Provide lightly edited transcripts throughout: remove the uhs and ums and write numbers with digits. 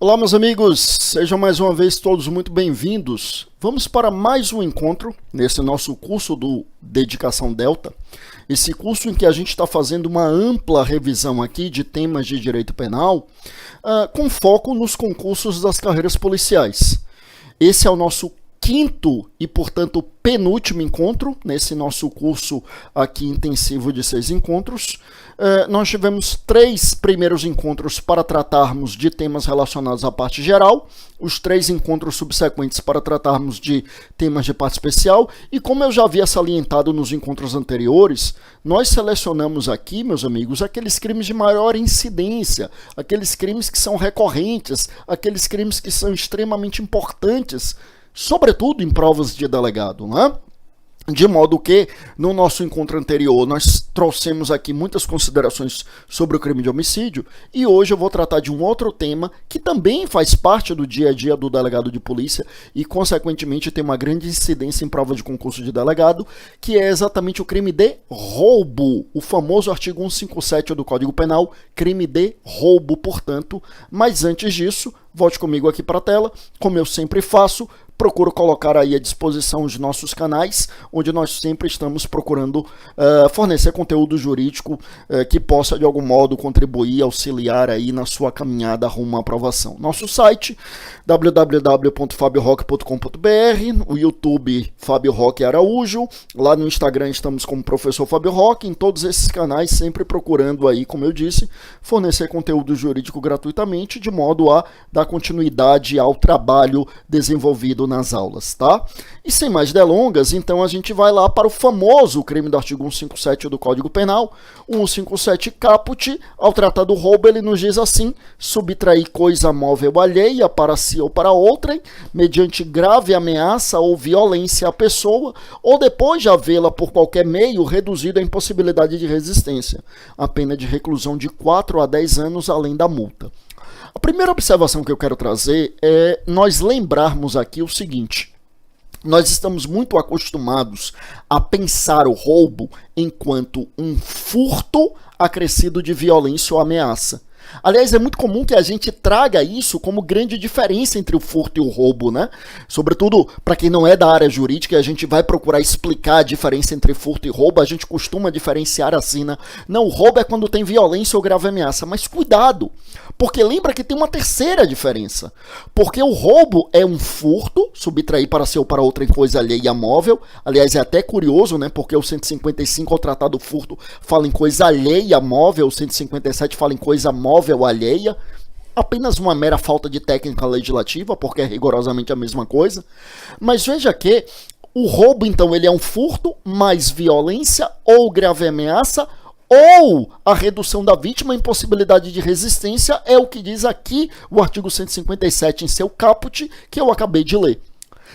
Olá, meus amigos, sejam mais uma vez todos muito bem-vindos. Vamos para mais um encontro nesse nosso curso do Dedicação Delta, esse curso em que a gente está fazendo uma ampla revisão aqui de temas de direito penal, com foco nos concursos das carreiras policiais. Esse é o nosso quinto e, portanto, penúltimo encontro nesse nosso curso aqui intensivo de 6 encontros. Nós tivemos 3 primeiros encontros para tratarmos de temas relacionados à parte geral, os 3 encontros subsequentes para tratarmos de temas de parte especial, e como eu já havia salientado nos encontros anteriores, nós selecionamos aqui, meus amigos, aqueles crimes de maior incidência, aqueles crimes que são recorrentes, aqueles crimes que são extremamente importantes, sobretudo em provas de delegado, né? De modo que, no nosso encontro anterior, nós trouxemos aqui muitas considerações sobre o crime de homicídio, e hoje eu vou tratar de um outro tema que também faz parte do dia a dia do delegado de polícia e, consequentemente, tem uma grande incidência em prova de concurso de delegado, que é exatamente o crime de roubo, o famoso artigo 157 do Código Penal, crime de roubo, portanto. Mas antes disso, volte comigo aqui para a tela, como eu sempre faço. Procuro colocar aí à disposição os nossos canais, onde nós sempre estamos procurando fornecer conteúdo jurídico que possa, de algum modo, contribuir, auxiliar aí na sua caminhada rumo à aprovação. Nosso site, www.fabioroque.com.br, o YouTube, Fábio Roque Araújo, lá no Instagram estamos como Professor Fábio Roque, em todos esses canais sempre procurando aí, como eu disse, fornecer conteúdo jurídico gratuitamente, de modo a dar continuidade ao trabalho desenvolvido nas aulas, tá? E sem mais delongas, então a gente vai lá para o famoso crime do artigo 157 do Código Penal, 157 caput. Ao tratar do roubo, ele nos diz assim: subtrair coisa móvel alheia para si ou para outrem, mediante grave ameaça ou violência à pessoa, ou depois de havê-la por qualquer meio reduzido à impossibilidade de resistência, a pena de reclusão de 4 a 10 anos, além da multa. A primeira observação que eu quero trazer é nós lembrarmos aqui o seguinte: nós estamos muito acostumados a pensar o roubo enquanto um furto acrescido de violência ou ameaça. Aliás, é muito comum que a gente traga isso como grande diferença entre o furto e o roubo, né? Sobretudo, para quem não é da área jurídica, a gente vai procurar explicar a diferença entre furto e roubo, a gente costuma diferenciar assim, né? Não, o roubo é quando tem violência ou grave ameaça, mas cuidado, porque lembra que tem uma terceira diferença. Porque o roubo é um furto, subtrair para si ou para outra em coisa alheia móvel. Aliás, é até curioso, né? Porque o 155, ao tratar do furto, fala em coisa alheia móvel, o 157 fala em coisa móvel alheia, apenas uma mera falta de técnica legislativa, porque é rigorosamente a mesma coisa. Mas veja que o roubo, então, ele é um furto mais violência ou grave ameaça, ou a redução da vítima em possibilidade de resistência, é o que diz aqui o artigo 157 em seu caput, que eu acabei de ler.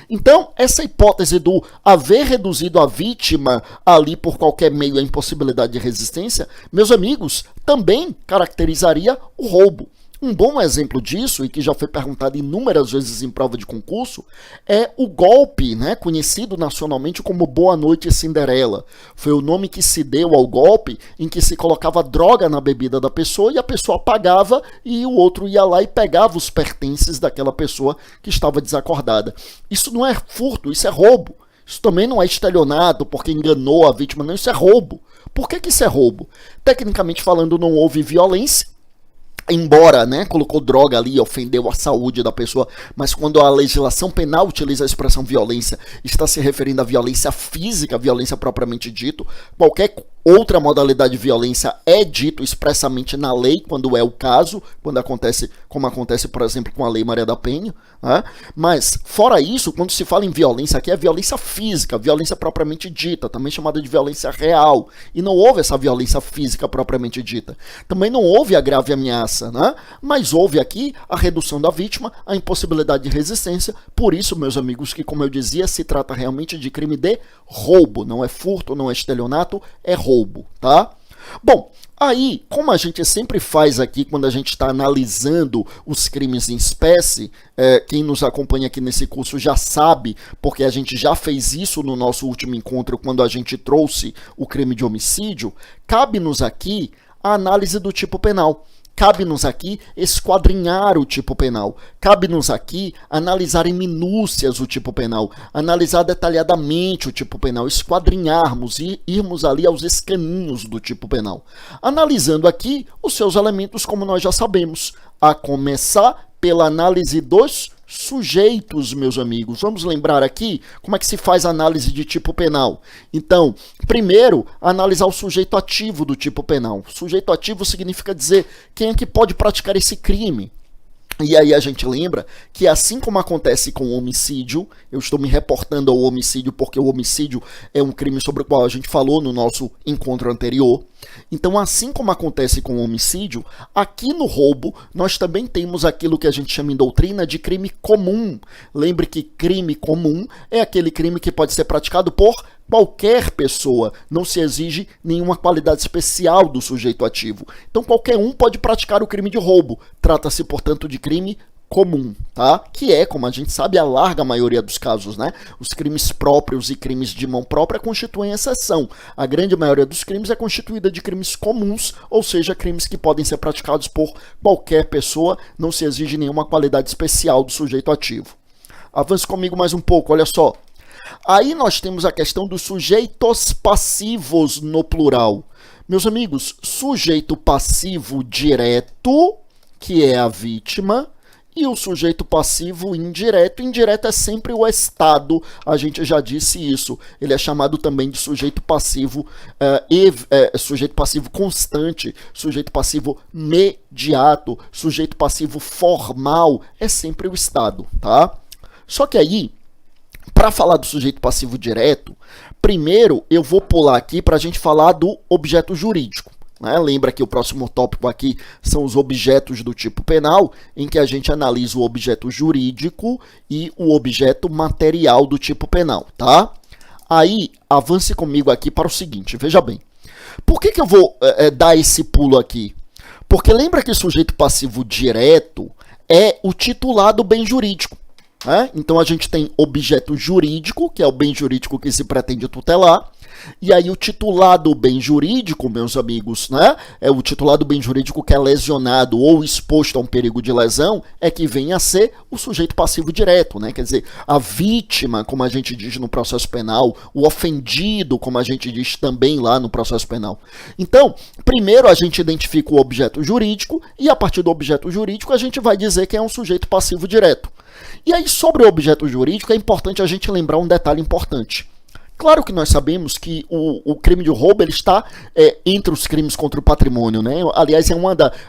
Então, essa hipótese do haver reduzido a vítima ali por qualquer meio à impossibilidade de resistência, meus amigos, também caracterizaria o roubo. Um bom exemplo disso, e que já foi perguntado inúmeras vezes em prova de concurso, é o golpe, né, conhecido nacionalmente como Boa Noite Cinderela. Foi o nome que se deu ao golpe em que se colocava droga na bebida da pessoa e a pessoa pagava e o outro ia lá e pegava os pertences daquela pessoa que estava desacordada. Isso não é furto, isso é roubo. Isso também não é estelionato porque enganou a vítima, não, isso é roubo. Por que isso é roubo? Tecnicamente falando, não houve violência, embora, né, colocou droga ali, ofendeu a saúde da pessoa, mas quando a legislação penal utiliza a expressão violência, está se referindo à violência física, violência propriamente dito. Qualquer outra modalidade de violência é dito expressamente na lei, quando é o caso, quando acontece, como acontece, por exemplo, com a Lei Maria da Penha, né? Mas, fora isso, quando se fala em violência aqui, é violência física, violência propriamente dita, também chamada de violência real, e não houve essa violência física propriamente dita. Também não houve a grave ameaça, né? Mas houve aqui a redução da vítima, a impossibilidade de resistência. Por isso, meus amigos, que, como eu dizia, se trata realmente de crime de roubo, não é furto, não é estelionato, é roubo, tá? Bom, aí, como a gente sempre faz aqui quando a gente está analisando os crimes em espécie, quem nos acompanha aqui nesse curso já sabe, porque a gente já fez isso no nosso último encontro quando a gente trouxe o crime de homicídio, cabe-nos aqui a análise do tipo penal. Cabe-nos aqui esquadrinhar o tipo penal. Cabe-nos aqui analisar em minúcias o tipo penal, analisar detalhadamente o tipo penal, esquadrinharmos e irmos ali aos escaninhos do tipo penal. Analisando aqui os seus elementos, como nós já sabemos, a começar pela análise dos sujeitos, meus amigos. Vamos lembrar aqui como é que se faz análise de tipo penal. Então, primeiro, analisar o sujeito ativo do tipo penal. Sujeito ativo significa dizer quem é que pode praticar esse crime. E aí a gente lembra que assim como acontece com o homicídio, eu estou me reportando ao homicídio porque o homicídio é um crime sobre o qual a gente falou no nosso encontro anterior. Então, assim como acontece com o homicídio, aqui no roubo nós também temos aquilo que a gente chama em doutrina de crime comum. Lembre que crime comum é aquele crime que pode ser praticado por qualquer pessoa, não se exige nenhuma qualidade especial do sujeito ativo. Então qualquer um pode praticar o crime de roubo. Trata-se, portanto, de crime comum, tá? Que é, como a gente sabe, a larga maioria dos casos, né? Os crimes próprios e crimes de mão própria constituem exceção. A grande maioria dos crimes é constituída de crimes comuns, ou seja, crimes que podem ser praticados por qualquer pessoa, não se exige nenhuma qualidade especial do sujeito ativo. Avance comigo mais um pouco, olha só. Aí nós temos a questão dos sujeitos passivos no plural. Meus amigos, sujeito passivo direto, que é a vítima, e o sujeito passivo indireto. Indireto é sempre o Estado, a gente já disse isso. Ele é chamado também de sujeito passivo, sujeito passivo constante, sujeito passivo mediato, sujeito passivo formal, é sempre o Estado, tá? Só que aí, para falar do sujeito passivo direto, primeiro eu vou pular aqui para a gente falar do objeto jurídico. Né? Lembra que o próximo tópico aqui são os objetos do tipo penal, em que a gente analisa o objeto jurídico e o objeto material do tipo penal, tá? Aí, avance comigo aqui para o seguinte, veja bem. Por que eu vou dar esse pulo aqui? Porque lembra que o sujeito passivo direto é o titular do bem jurídico. Então a gente tem objeto jurídico, que é o bem jurídico que se pretende tutelar, e aí o titular do bem jurídico, meus amigos, né, é o titular do bem jurídico que é lesionado ou exposto a um perigo de lesão, é que vem a ser o sujeito passivo direto, né? Quer dizer, a vítima, como a gente diz no processo penal, o ofendido, como a gente diz também lá no processo penal. Então, primeiro a gente identifica o objeto jurídico, e a partir do objeto jurídico a gente vai dizer que é um sujeito passivo direto. E aí, sobre o objeto jurídico, é importante a gente lembrar um detalhe importante. Claro que nós sabemos que o crime de roubo ele está entre os crimes contra o patrimônio, né? Aliás, é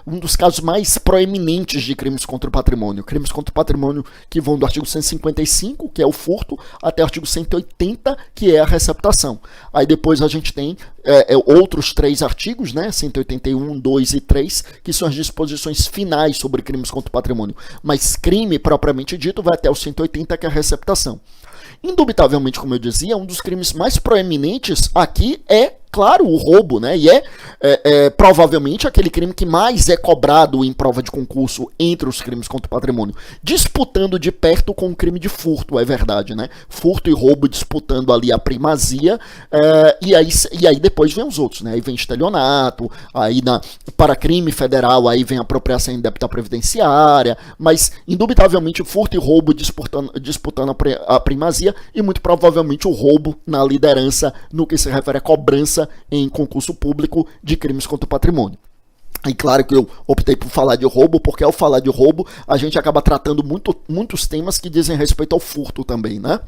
um dos casos mais proeminentes de crimes contra o patrimônio. Crimes contra o patrimônio que vão do artigo 155, que é o furto, até o artigo 180, que é a receptação. Aí depois a gente tem outros 3 artigos, né? 181, 2 e 3, que são as disposições finais sobre crimes contra o patrimônio. Mas crime, propriamente dito, vai até o 180, que é a receptação. Indubitavelmente, como eu dizia, um dos crimes mais proeminentes aqui é, claro, o roubo, né? E provavelmente aquele crime que mais é cobrado em prova de concurso entre os crimes contra o patrimônio, disputando de perto com o crime de furto, é verdade, né? Furto e roubo disputando ali a primazia, e aí depois vem os outros, né? Aí vem estelionato, aí para crime federal aí vem apropriação indébita previdenciária, mas indubitavelmente furto e roubo disputando a primazia, e muito provavelmente o roubo na liderança no que se refere à cobrança em concurso público de crimes contra o patrimônio. E claro que eu optei por falar de roubo, porque ao falar de roubo, a gente acaba tratando muitos temas que dizem respeito ao furto também, né?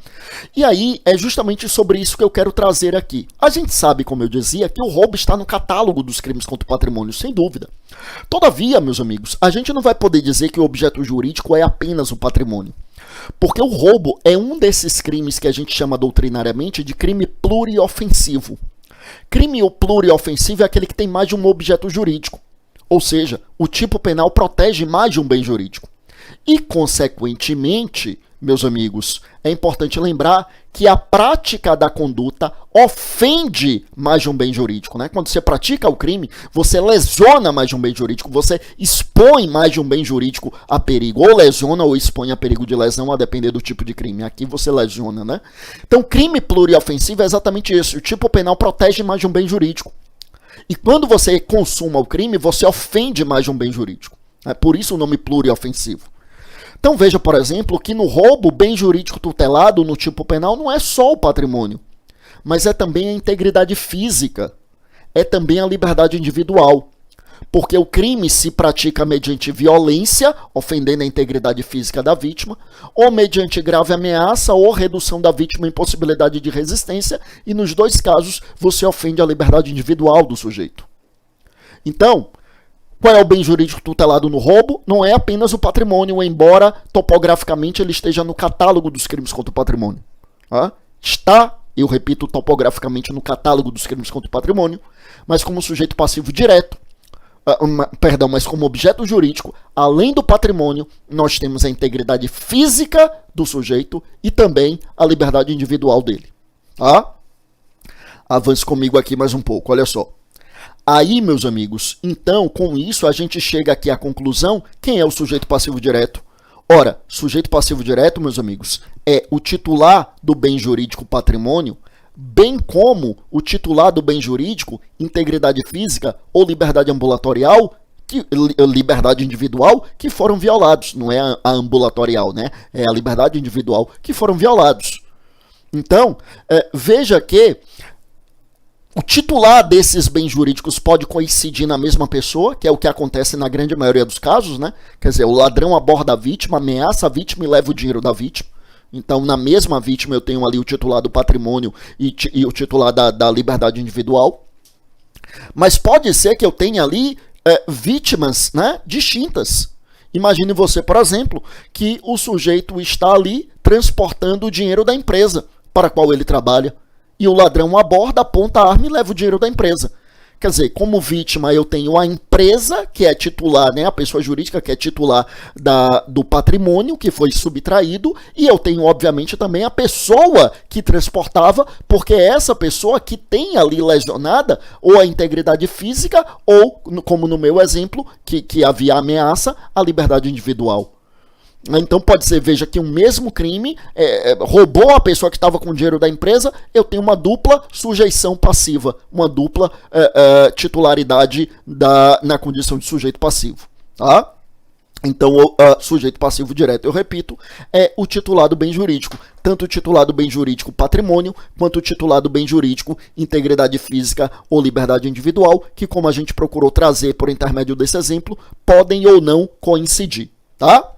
E aí, é justamente sobre isso que eu quero trazer aqui. A gente sabe, como eu dizia, que o roubo está no catálogo dos crimes contra o patrimônio, sem dúvida. Todavia, meus amigos, a gente não vai poder dizer que o objeto jurídico é apenas o patrimônio. Porque o roubo é um desses crimes que a gente chama doutrinariamente de crime pluriofensivo. Crime pluriofensivo é aquele que tem mais de um objeto jurídico. Ou seja, o tipo penal protege mais de um bem jurídico. E, consequentemente, meus amigos, é importante lembrar que a prática da conduta ofende mais de um bem jurídico, né? Quando você pratica o crime, você lesiona mais de um bem jurídico, você expõe mais de um bem jurídico a perigo, ou lesiona ou expõe a perigo de lesão, a depender do tipo de crime. Aqui você lesiona, né? Então, crime pluriofensivo é exatamente isso. O tipo penal protege mais de um bem jurídico. E quando você consuma o crime, você ofende mais de um bem jurídico. Por isso o nome pluriofensivo. Então veja, por exemplo, que no roubo, o bem jurídico tutelado no tipo penal não é só o patrimônio, mas é também a integridade física, é também a liberdade individual. Porque o crime se pratica mediante violência, ofendendo a integridade física da vítima, ou mediante grave ameaça ou redução da vítima em possibilidade de resistência, e nos dois casos você ofende a liberdade individual do sujeito. Então, qual é o bem jurídico tutelado no roubo? Não é apenas o patrimônio, embora topograficamente ele esteja no catálogo dos crimes contra o patrimônio. Está, eu repito, topograficamente no catálogo dos crimes contra o patrimônio, mas como sujeito passivo direto, mas como objeto jurídico, além do patrimônio, nós temos a integridade física do sujeito e também a liberdade individual dele. Avance comigo aqui mais um pouco, olha só. Aí, meus amigos, então, com isso, a gente chega aqui à conclusão, quem é o sujeito passivo direto? Ora, sujeito passivo direto, meus amigos, é o titular do bem jurídico patrimônio, bem como o titular do bem jurídico, integridade física ou liberdade ambulatorial, liberdade individual, que foram violados. Não é a ambulatorial, né? É a liberdade individual que foram violados. Então, veja que o titular desses bens jurídicos pode coincidir na mesma pessoa, que é o que acontece na grande maioria dos casos, né? Quer dizer, o ladrão aborda a vítima, ameaça a vítima e leva o dinheiro da vítima. Então, na mesma vítima, eu tenho ali o titular do patrimônio e o titular da liberdade individual. Mas pode ser que eu tenha ali vítimas, né, distintas. Imagine você, por exemplo, que o sujeito está ali transportando o dinheiro da empresa para a qual ele trabalha. E o ladrão aborda, aponta a arma e leva o dinheiro da empresa. Quer dizer, como vítima eu tenho a empresa, que é titular, né, a pessoa jurídica que é titular do patrimônio que foi subtraído, e eu tenho, obviamente, também a pessoa que transportava, porque é essa pessoa que tem ali lesionada ou a integridade física ou, como no meu exemplo, que havia ameaça, a liberdade individual. Então pode ser, veja que um mesmo crime roubou a pessoa que estava com o dinheiro da empresa, eu tenho uma dupla sujeição passiva, uma dupla titularidade na condição de sujeito passivo. Tá? Então o sujeito passivo direto, eu repito, é o titular do bem jurídico, tanto o titular do bem jurídico patrimônio, quanto o titular do bem jurídico integridade física ou liberdade individual, que como a gente procurou trazer por intermédio desse exemplo, podem ou não coincidir. Tá?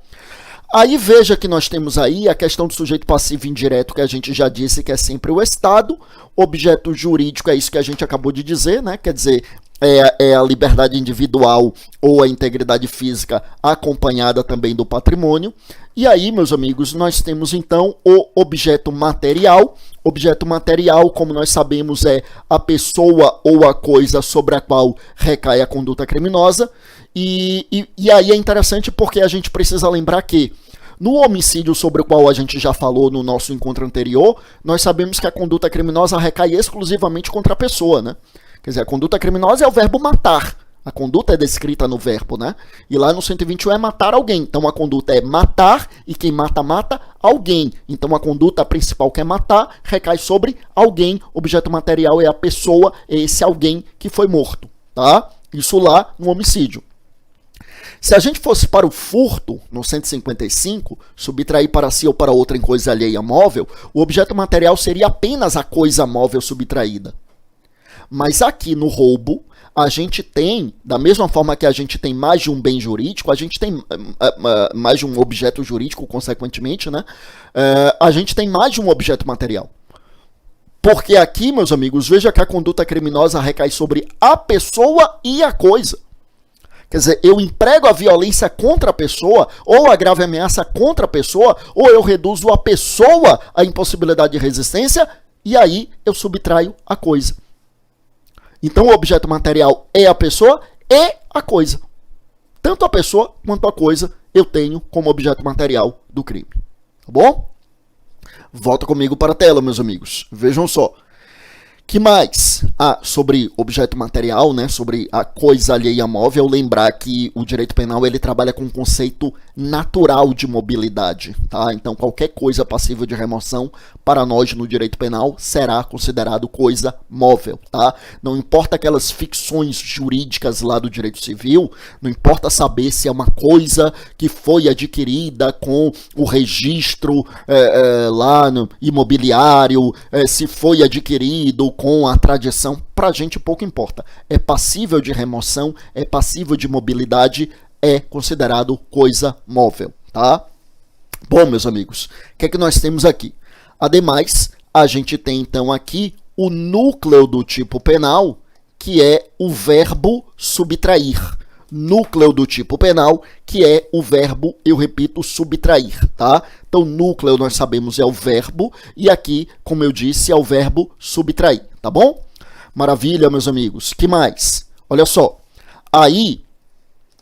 Aí veja que nós temos aí a questão do sujeito passivo indireto, que a gente já disse que é sempre o Estado. Objeto jurídico é isso que a gente acabou de dizer, né? Quer dizer, é a liberdade individual ou a integridade física acompanhada também do patrimônio. E aí, meus amigos, nós temos então o objeto material. Objeto material, como nós sabemos, é a pessoa ou a coisa sobre a qual recai a conduta criminosa. E aí é interessante porque a gente precisa lembrar que no homicídio sobre o qual a gente já falou no nosso encontro anterior, nós sabemos que a conduta criminosa recai exclusivamente contra a pessoa, né? Quer dizer, a conduta criminosa é o verbo matar. A conduta é descrita no verbo, né? E lá no 121 é matar alguém. Então a conduta é matar e quem mata, mata alguém. Então a conduta principal que é matar recai sobre alguém. Objeto material é a pessoa, é esse alguém que foi morto, tá? Isso lá no homicídio. Se a gente fosse para o furto, no 155, subtrair para si ou para outra em coisa alheia móvel, o objeto material seria apenas a coisa móvel subtraída. Mas aqui no roubo, a gente tem, da mesma forma que a gente tem mais de um bem jurídico, a gente tem mais de um objeto jurídico, consequentemente, né? A gente tem mais de um objeto material. Porque aqui, meus amigos, veja que a conduta criminosa recai sobre a pessoa e a coisa. Quer dizer, eu emprego a violência contra a pessoa, ou a grave ameaça contra a pessoa, ou eu reduzo a pessoa à impossibilidade de resistência, e aí eu subtraio a coisa. Então o objeto material é a pessoa e a coisa. Tanto a pessoa quanto a coisa eu tenho como objeto material do crime. Tá bom? Volta comigo para a tela, meus amigos. Vejam só. Que mais? Sobre objeto material, né? Sobre a coisa alheia móvel, lembrar que o direito penal ele trabalha com um conceito natural de mobilidade, tá? Então qualquer coisa passível de remoção para nós no direito penal será considerado coisa móvel, tá? Não importa aquelas ficções jurídicas lá do direito civil, não importa saber se é uma coisa que foi adquirida com o registro lá no imobiliário, se foi adquirido com a tradição, pra gente pouco importa. É passível de remoção, é passível de mobilidade, é considerado coisa móvel, tá? Bom, meus amigos, o que é que nós temos aqui? Ademais, a gente tem então aqui o núcleo do tipo penal, que é o verbo subtrair. Núcleo do tipo penal, que é o verbo, eu repito, subtrair, tá? Então, núcleo nós sabemos é o verbo, e aqui, como eu disse, é o verbo subtrair, tá bom? Maravilha, meus amigos. Que mais? Olha só. Aí,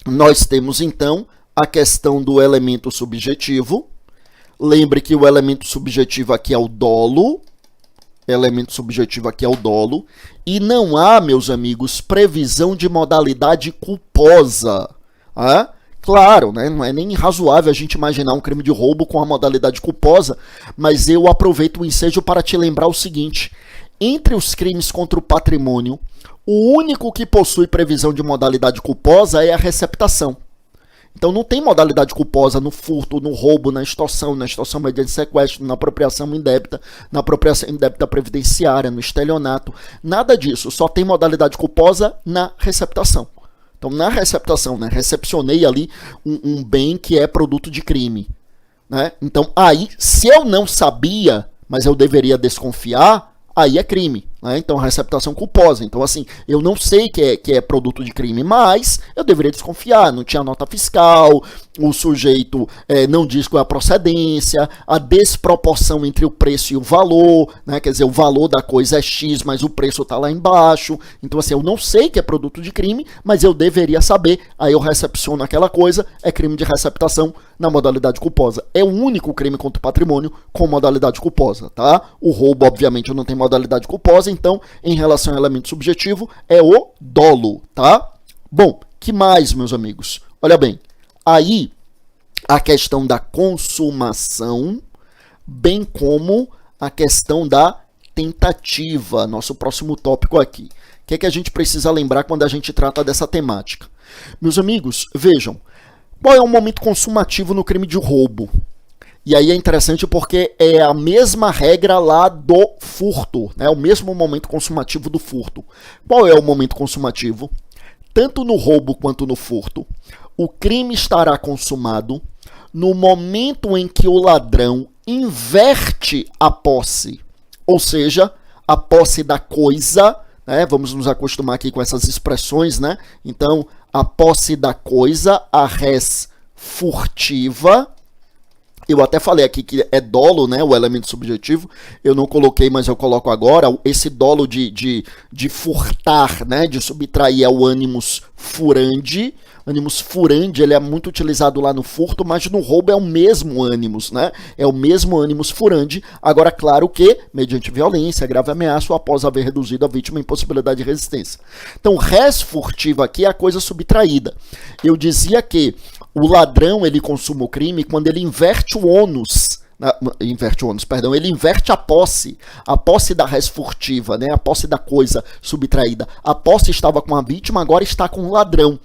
nós temos, então, a questão do elemento subjetivo. Lembre que o elemento subjetivo aqui é o dolo. Elemento subjetivo aqui é o dolo. E não há, meus amigos, previsão de modalidade culposa. Claro, né? Não é nem razoável a gente imaginar um crime de roubo com a modalidade culposa, mas eu aproveito o ensejo para te lembrar o seguinte. Entre os crimes contra o patrimônio, o único que possui previsão de modalidade culposa é a receptação. Então não tem modalidade culposa no furto, no roubo, na extorsão mediante sequestro, na apropriação indébita previdenciária, no estelionato. Nada disso, só tem modalidade culposa na receptação. Então na receptação, né, recepcionei ali um bem que é produto de crime. Né? Então aí, se eu não sabia, mas eu deveria desconfiar, aí é crime, né? Então, receptação culposa. Então, assim, eu não sei que é produto de crime, mas eu deveria desconfiar. Não tinha nota fiscal, o sujeito não diz qual é a procedência, a desproporção entre o preço e o valor, né? Quer dizer, o valor da coisa é X, mas o preço está lá embaixo. Então, assim, eu não sei que é produto de crime, mas eu deveria saber. Aí eu recepciono aquela coisa, é crime de receptação na modalidade culposa. É o único crime contra o patrimônio com modalidade culposa, tá? O roubo, obviamente, não tem modalidade culposa, então, em relação ao elemento subjetivo, é o dolo, tá? Bom, que mais, meus amigos? Olha bem, aí a questão da consumação, bem como a questão da tentativa, nosso próximo tópico aqui. O que é que a gente precisa lembrar quando a gente trata dessa temática? Meus amigos, vejam, qual é o momento consumativo no crime de roubo? E aí é interessante porque é a mesma regra lá do furto, né? O mesmo momento consumativo do furto. Qual é o momento consumativo? Tanto no roubo quanto no furto, o crime estará consumado no momento em que o ladrão inverte a posse, ou seja, a posse da coisa, né? Vamos nos acostumar aqui com essas expressões, né? Então, a posse da coisa, a res furtiva. Eu até falei aqui que é dolo, né, o elemento subjetivo. Eu não coloquei, mas eu coloco agora. Esse dolo de furtar, né, de subtrair é o animus furandi. Animus furandi, ele é muito utilizado lá no furto, mas no roubo é o mesmo animus, né? É o mesmo animus furandi. Agora, claro que, mediante violência, grave ameaça ou após haver reduzido a vítima em possibilidade de resistência. Então, res furtiva aqui é a coisa subtraída. Eu dizia que o ladrão, ele consuma o crime quando ele inverte o ônus. Ele inverte a posse da res furtiva, né? A posse da coisa subtraída. A posse estava com a vítima, agora está com o ladrão.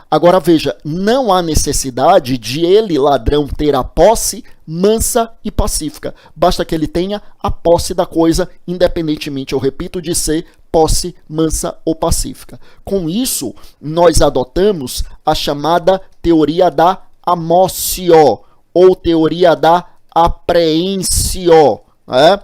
Agora veja, não há necessidade de ele, ladrão, ter a posse mansa e pacífica. Basta que ele tenha a posse da coisa, independentemente, eu repito, de ser posse mansa ou pacífica. Com isso, nós adotamos a chamada teoria da amócio, ou teoria da apreensio. Né?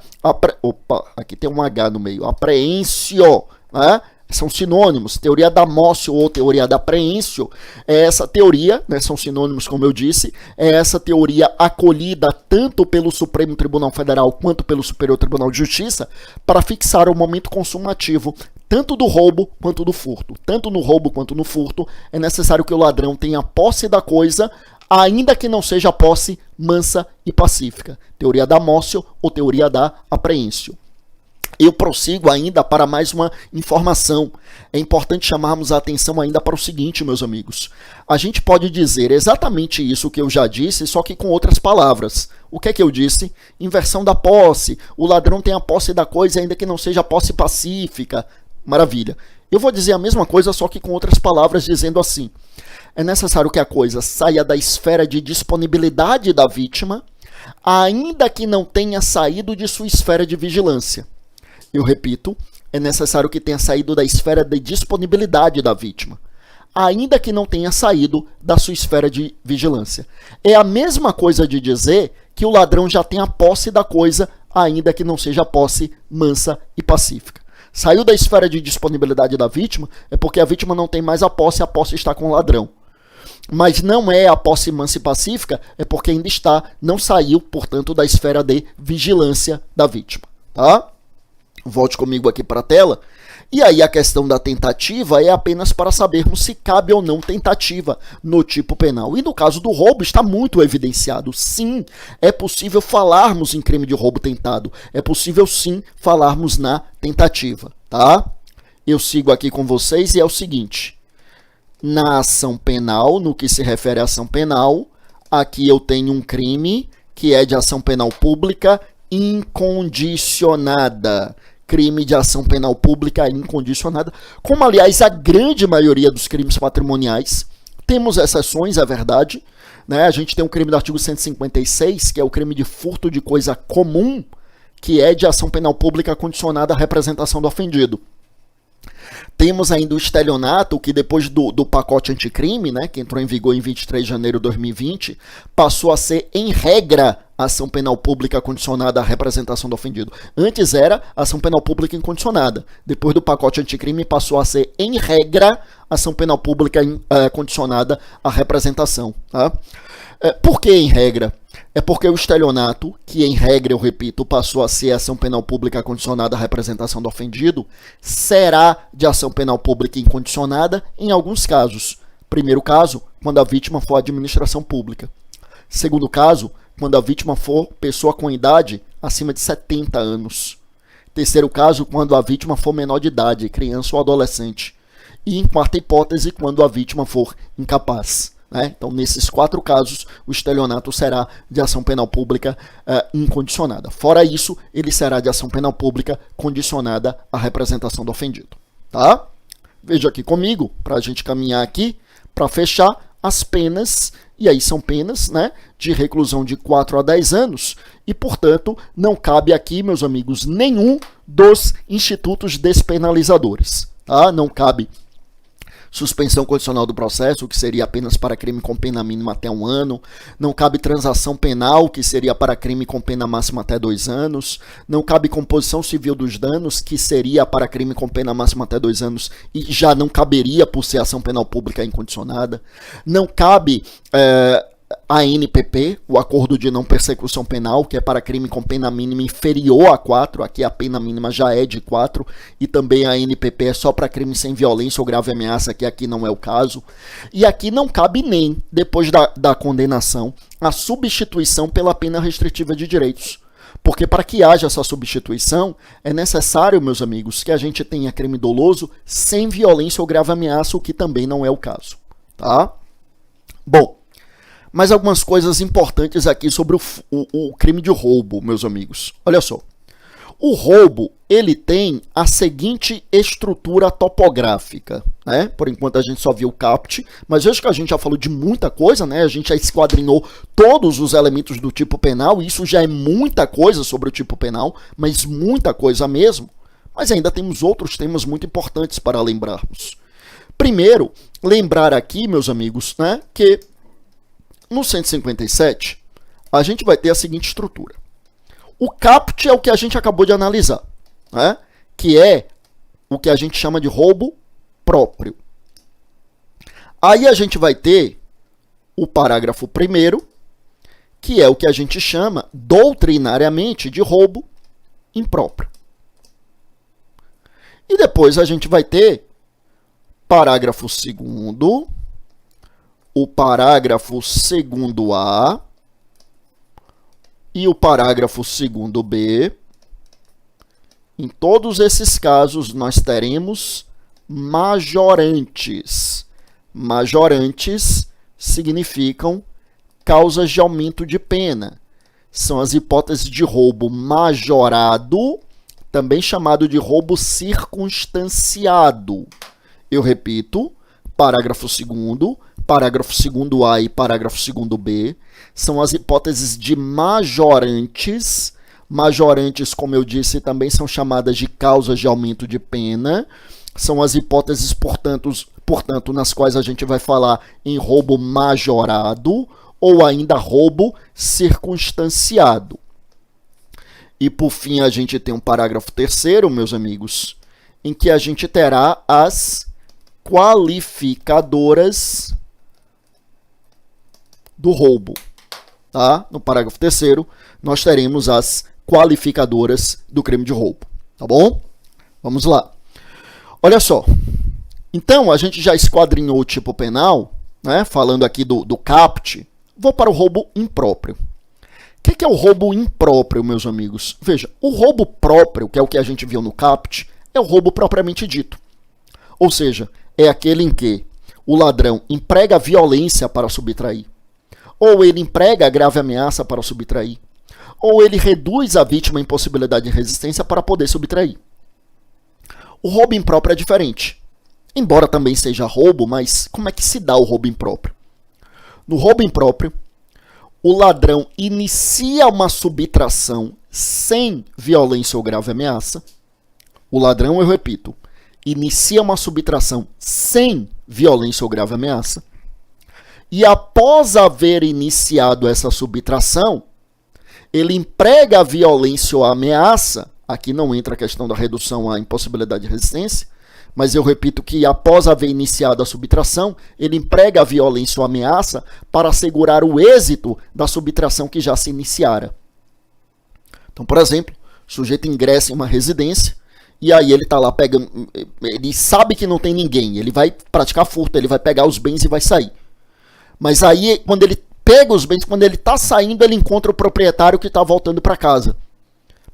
Aqui tem um H no meio. Apreensio, né? São sinônimos. Teoria da amócio ou teoria da apreensio é essa teoria, né, são sinônimos, como eu disse, é essa teoria acolhida tanto pelo Supremo Tribunal Federal quanto pelo Superior Tribunal de Justiça para fixar o momento consumativo tanto do roubo quanto do furto. Tanto no roubo quanto no furto é necessário que o ladrão tenha posse da coisa, ainda que não seja posse mansa e pacífica. Teoria da amócio ou teoria da apreensio. Eu prossigo ainda para mais uma informação. É importante chamarmos a atenção ainda para o seguinte, meus amigos. A gente pode dizer exatamente isso que eu já disse, só que com outras palavras. O que é que eu disse? Inversão da posse. O ladrão tem a posse da coisa ainda que não seja posse pacífica. Maravilha. Eu vou dizer a mesma coisa, só que com outras palavras, dizendo assim. É necessário que a coisa saia da esfera de disponibilidade da vítima, ainda que não tenha saído de sua esfera de vigilância. Eu repito, é necessário que tenha saído da esfera de disponibilidade da vítima, ainda que não tenha saído da sua esfera de vigilância. É a mesma coisa de dizer que o ladrão já tem a posse da coisa, ainda que não seja posse mansa e pacífica. Saiu da esfera de disponibilidade da vítima, é porque a vítima não tem mais a posse está com o ladrão. Mas não é a posse mansa e pacífica, é porque ainda está, não saiu, portanto, da esfera de vigilância da vítima, tá? Volte comigo aqui para a tela. E aí a questão da tentativa é apenas para sabermos se cabe ou não tentativa no tipo penal. E no caso do roubo está muito evidenciado. Sim, é possível falarmos em crime de roubo tentado. É possível sim falarmos na tentativa, tá? Eu sigo aqui com vocês e é o seguinte. Na ação penal, no que se refere à ação penal, aqui eu tenho um crime que é de ação penal pública incondicionada. Crime de ação penal pública incondicionada, como aliás a grande maioria dos crimes patrimoniais. Temos exceções, é verdade, né? A gente tem um crime do artigo 156, que é o crime de furto de coisa comum, que é de ação penal pública condicionada à representação do ofendido. Temos ainda o estelionato, que depois do pacote anticrime, né, que entrou em vigor em 23 de janeiro de 2020, passou a ser, em regra, ação penal pública condicionada à representação do ofendido. Antes era ação penal pública incondicionada. Depois do pacote anticrime, passou a ser, em regra, ação penal pública condicionada à representação. Tá? Por que em regra? É porque o estelionato, que em regra, eu repito, passou a ser ação penal pública condicionada à representação do ofendido, será de ação penal pública incondicionada em alguns casos. Primeiro caso, quando a vítima for administração pública. Segundo caso, quando a vítima for pessoa com idade acima de 70 anos. Terceiro caso, quando a vítima for menor de idade, criança ou adolescente. E em quarta hipótese, quando a vítima for incapaz. Né? Então, nesses 4 casos, o estelionato será de ação penal pública incondicionada. Fora isso, ele será de ação penal pública condicionada à representação do ofendido. Tá? Veja aqui comigo, para a gente caminhar aqui, para fechar as penas, e aí são penas, né, de reclusão de 4 a 10 anos, e, portanto, não cabe aqui, meus amigos, nenhum dos institutos despenalizadores. Tá? Não cabe suspensão condicional do processo, que seria apenas para crime com pena mínima até 1 ano. Não cabe transação penal, que seria para crime com pena máxima até 2 anos. Não cabe composição civil dos danos, que seria para crime com pena máxima até 2 anos e já não caberia por ser ação penal pública incondicionada. Não cabe a ANPP, o acordo de não persecução penal, que é para crime com pena mínima inferior a 4, aqui a pena mínima já é de 4, e também a ANPP é só para crime sem violência ou grave ameaça, que aqui não é o caso. E aqui não cabe nem, depois da condenação, a substituição pela pena restritiva de direitos. Porque para que haja essa substituição, é necessário, meus amigos, que a gente tenha crime doloso sem violência ou grave ameaça, o que também não é o caso. Tá? Bom, mais algumas coisas importantes aqui sobre o crime de roubo, meus amigos. Olha só. O roubo, ele tem a seguinte estrutura topográfica, né? Por enquanto a gente só viu o caput, mas veja que a gente já falou de muita coisa, né? A gente já esquadrinhou todos os elementos do tipo penal, e isso já é muita coisa sobre o tipo penal, mas muita coisa mesmo. Mas ainda temos outros temas muito importantes para lembrarmos. Primeiro, lembrar aqui, meus amigos, né, que no 157, a gente vai ter a seguinte estrutura. O caput é o que a gente acabou de analisar, né? Que é o que a gente chama de roubo próprio. Aí a gente vai ter o parágrafo 1º, que é o que a gente chama doutrinariamente de roubo impróprio. E depois a gente vai ter parágrafo 2º, o parágrafo 2º-A e o parágrafo 2º-B, Em todos esses casos, nós teremos majorantes. Majorantes significam causas de aumento de pena. São as hipóteses de roubo majorado, também chamado de roubo circunstanciado. Eu repito, parágrafo 2º, parágrafo 2º A e parágrafo 2º B são as hipóteses de majorantes. Majorantes, como eu disse, também são chamadas de causas de aumento de pena. São as hipóteses, portanto, nas quais a gente vai falar em roubo majorado ou ainda roubo circunstanciado. E, por fim, a gente tem um parágrafo 3º, meus amigos, em que a gente terá as qualificadoras do roubo. Tá? No parágrafo 3º, nós teremos as qualificadoras do crime de roubo. Tá bom? Vamos lá. Olha só. Então, a gente já esquadrinhou o tipo penal, né? Falando aqui do CAPT. Vou para o roubo impróprio. O que é o roubo impróprio, meus amigos? Veja, o roubo próprio, que é o que a gente viu no CAPT, é o roubo propriamente dito. Ou seja, é aquele em que o ladrão emprega violência para subtrair, ou ele emprega grave ameaça para subtrair, ou ele reduz a vítima em possibilidade de resistência para poder subtrair. O roubo impróprio é diferente. Embora também seja roubo, mas como é que se dá o roubo impróprio? No roubo impróprio, o ladrão inicia uma subtração sem violência ou grave ameaça. O ladrão, eu repito, inicia uma subtração sem violência ou grave ameaça. E após haver iniciado essa subtração, ele emprega a violência ou a ameaça. Aqui não entra a questão da redução à impossibilidade de resistência, mas eu repito que após haver iniciado a subtração, ele emprega a violência ou a ameaça para assegurar o êxito da subtração que já se iniciara. Então, por exemplo, o sujeito ingressa em uma residência e aí ele está lá pegando, ele sabe que não tem ninguém, ele vai praticar furto, ele vai pegar os bens e vai sair. Mas aí, quando ele pega os bens, quando ele está saindo, ele encontra o proprietário que está voltando para casa.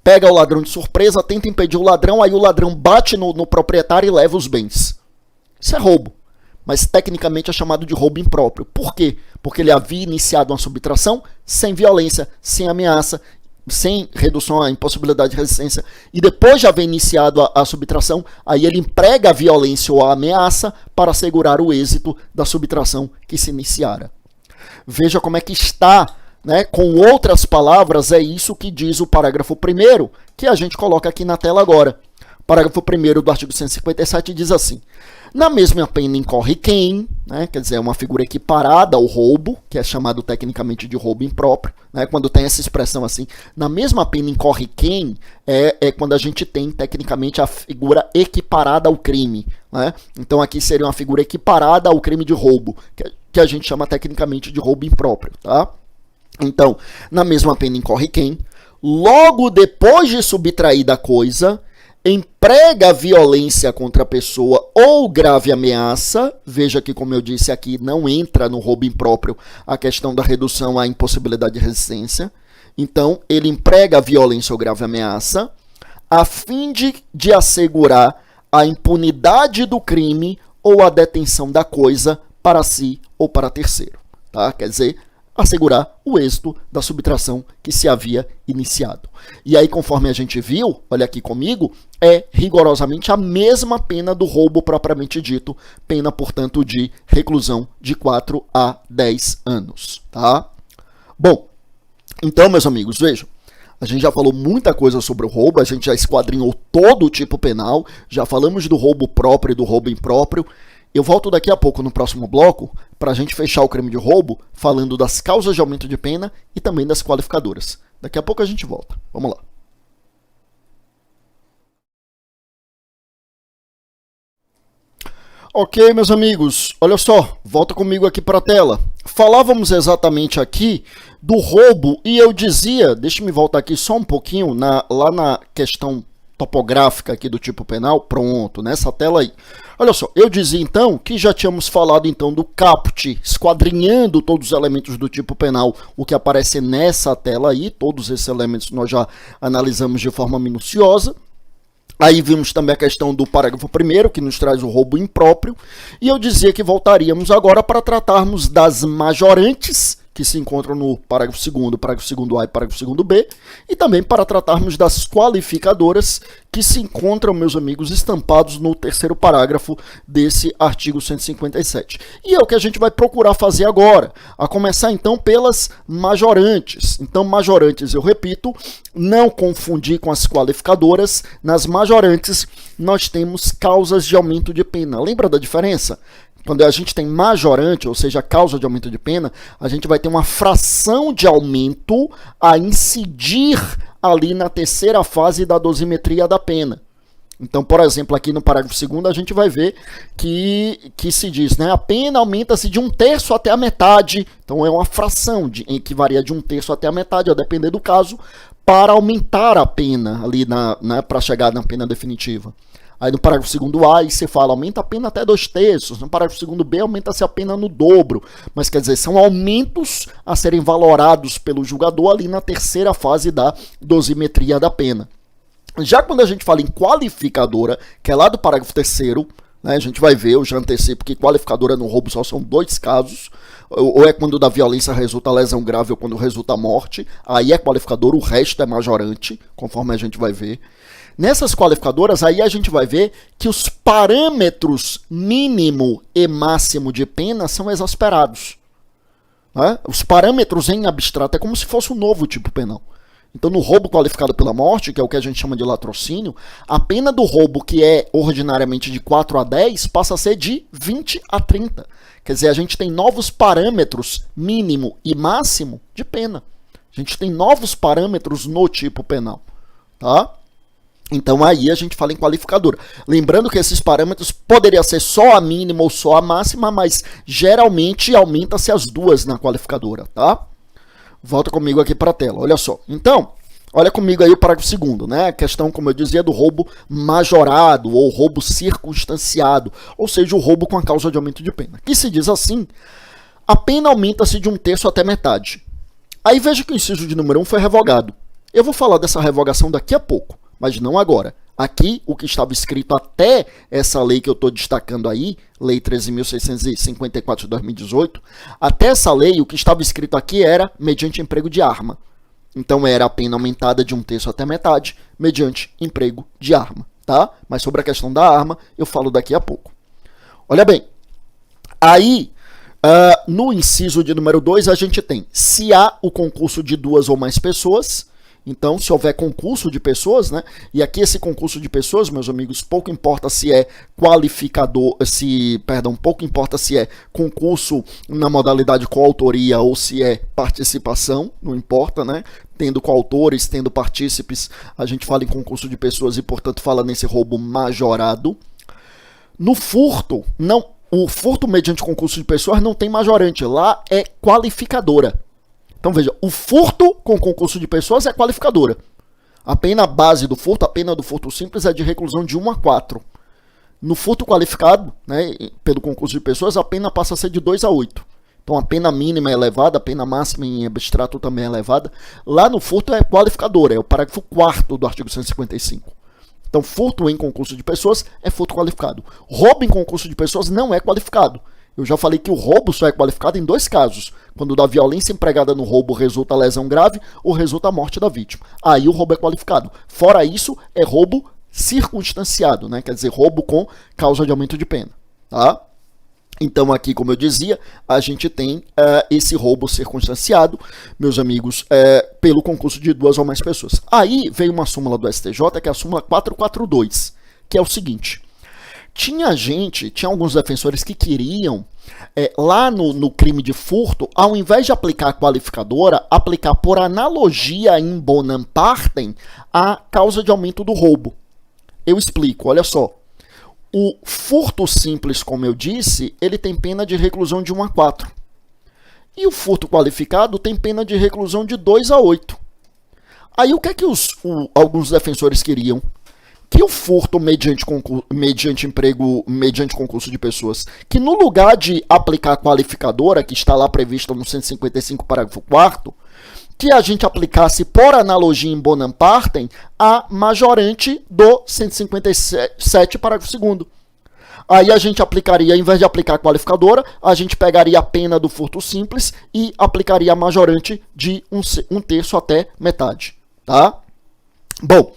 Pega o ladrão de surpresa, tenta impedir o ladrão, aí o ladrão bate no proprietário e leva os bens. Isso é roubo, mas tecnicamente é chamado de roubo impróprio. Por quê? Porque ele havia iniciado uma subtração sem violência, sem ameaça, sem redução à impossibilidade de resistência, e depois de haver iniciado a subtração, aí ele emprega a violência ou a ameaça para assegurar o êxito da subtração que se iniciara. Veja como é que está, né? Com outras palavras, é isso que diz o parágrafo 1º, que a gente coloca aqui na tela agora. O parágrafo 1º do artigo 157 diz assim: na mesma pena incorre quem, né? Quer dizer, é uma figura equiparada ao roubo, que é chamado tecnicamente de roubo impróprio, né? Quando tem essa expressão assim, na mesma pena incorre quem, é quando a gente tem tecnicamente a figura equiparada ao crime, né? Então aqui seria uma figura equiparada ao crime de roubo, que a gente chama tecnicamente de roubo impróprio, tá? Então, na mesma pena incorre quem, logo depois de subtraída a coisa, emprega violência contra a pessoa ou grave ameaça. Veja que, como eu disse aqui, não entra no roubo impróprio a questão da redução à impossibilidade de resistência. Então, ele emprega violência ou grave ameaça a fim de assegurar a impunidade do crime ou a detenção da coisa para si ou para terceiro. Tá? Quer dizer, assegurar o êxito da subtração que se havia iniciado. E aí, conforme a gente viu, olha aqui comigo, é rigorosamente a mesma pena do roubo propriamente dito, pena, portanto, de reclusão de 4 a 10 anos. Tá? Bom, então, meus amigos, vejam, a gente já falou muita coisa sobre o roubo, a gente já esquadrinhou todo o tipo penal, já falamos do roubo próprio e do roubo impróprio. Eu volto daqui a pouco no próximo bloco para a gente fechar o crime de roubo, falando das causas de aumento de pena e também das qualificadoras. Daqui a pouco a gente volta. Vamos lá. Ok, meus amigos, olha só, volta comigo aqui para a tela. Falávamos exatamente aqui do roubo e eu dizia, deixa-me voltar aqui só um pouquinho, lá na questão topográfica aqui do tipo penal, pronto, nessa tela aí. Olha só, eu dizia então que já tínhamos falado então do CAPT, esquadrinhando todos os elementos do tipo penal, o que aparece nessa tela aí, todos esses elementos nós já analisamos de forma minuciosa. Aí vimos também a questão do parágrafo 1º, que nos traz o roubo impróprio, e eu dizia que voltaríamos agora para tratarmos das majorantes, que se encontram no parágrafo 2º, parágrafo 2º A e parágrafo 2º B, e também para tratarmos das qualificadoras, que se encontram, meus amigos, estampados no 3º parágrafo desse artigo 157. E é o que a gente vai procurar fazer agora, a começar então pelas majorantes. Então, majorantes, eu repito, não confundir com as qualificadoras. Nas majorantes, nós temos causas de aumento de pena. Lembra da diferença? Quando a gente tem majorante, ou seja, causa de aumento de pena, a gente vai ter uma fração de aumento a incidir ali na terceira fase da dosimetria da pena. Então, por exemplo, aqui no parágrafo 2º, a gente vai ver que se diz, né, a pena aumenta-se de 1/3 até a metade. Então, é uma fração que varia de 1/3 até a metade, a depender do caso, para aumentar a pena ali, para chegar na pena definitiva. Aí no parágrafo 2º A, você fala, aumenta a pena até 2/3. No parágrafo 2º B, aumenta-se a pena no dobro. Mas quer dizer, são aumentos a serem valorados pelo julgador ali na terceira fase da dosimetria da pena. Já quando a gente fala em qualificadora, que é lá do parágrafo 3º, né, a gente vai ver, eu já antecipo que qualificadora no roubo só são 2 casos, ou é quando da violência resulta lesão grave ou quando resulta morte, aí é qualificador, o resto é majorante, conforme a gente vai ver. Nessas qualificadoras, aí a gente vai ver que os parâmetros mínimo e máximo de pena são exasperados. Né? Os parâmetros em abstrato é como se fosse um novo tipo penal. Então, no roubo qualificado pela morte, que é o que a gente chama de latrocínio, a pena do roubo, que é ordinariamente de 4 a 10, passa a ser de 20 a 30. Quer dizer, a gente tem novos parâmetros mínimo e máximo de pena. A gente tem novos parâmetros no tipo penal. Tá? Então aí a gente fala em qualificadora. Lembrando que esses parâmetros poderiam ser só a mínima ou só a máxima, mas geralmente aumenta-se as duas na qualificadora, tá? Volta comigo aqui para a tela, olha só. Então, olha comigo aí o parágrafo 2º, né? A questão, como eu dizia, do roubo majorado ou roubo circunstanciado, ou seja, o roubo com a causa de aumento de pena. Que se diz assim, a pena aumenta-se de 1/3 até metade. Aí veja que o inciso de número 1 foi revogado. Eu vou falar dessa revogação daqui a pouco, mas não agora. Aqui, o que estava escrito até essa lei que eu estou destacando aí, Lei 13.654 de 2018, até essa lei, o que estava escrito aqui era mediante emprego de arma. Então, era a pena aumentada de 1/3 até metade, mediante emprego de arma, tá? Mas sobre a questão da arma, eu falo daqui a pouco. Olha bem, aí, no inciso de número 2, a gente tem, se há o concurso de 2 ou mais pessoas. Então, se houver concurso de pessoas, né? E aqui esse concurso de pessoas, meus amigos, pouco importa se é pouco importa se é concurso na modalidade coautoria ou se é participação, não importa, né? Tendo coautores, tendo partícipes, a gente fala em concurso de pessoas e, portanto, fala nesse roubo majorado. No furto, não, o furto mediante concurso de pessoas não tem majorante, lá é qualificadora. Então veja, o furto com concurso de pessoas é qualificadora. A pena base do furto, a pena do furto simples é de reclusão de 1 a 4. No furto qualificado, né, pelo concurso de pessoas, a pena passa a ser de 2 a 8. Então a pena mínima é elevada, a pena máxima em abstrato também é elevada. Lá no furto é qualificadora, é o parágrafo 4º do artigo 155. Então furto em concurso de pessoas é furto qualificado. Roubo em concurso de pessoas não é qualificado. Eu já falei que o roubo só é qualificado em 2 casos. Quando da violência empregada no roubo resulta lesão grave ou resulta a morte da vítima. Aí o roubo é qualificado. Fora isso, é roubo circunstanciado, né? Quer dizer, roubo com causa de aumento de pena. Tá? Então aqui, como eu dizia, a gente tem esse roubo circunstanciado, meus amigos, pelo concurso de 2 ou mais pessoas. Aí veio uma súmula do STJ, que é a súmula 442, que é o seguinte... Tinha alguns defensores que queriam, lá no crime de furto, ao invés de aplicar a qualificadora, aplicar por analogia in bonam partem a causa de aumento do roubo. Eu explico, olha só. O furto simples, como eu disse, ele tem pena de reclusão de 1 a 4. E o furto qualificado tem pena de reclusão de 2 a 8. Aí o que é que alguns defensores queriam? Que o furto mediante concurso de pessoas, que no lugar de aplicar a qualificadora, que está lá prevista no 155, parágrafo 4º, que a gente aplicasse, por analogia em bonum partem, a majorante do 157, parágrafo 2º. Aí a gente aplicaria, ao invés de aplicar a qualificadora, a gente pegaria a pena do furto simples e aplicaria a majorante de 1/3 até metade, tá? Bom,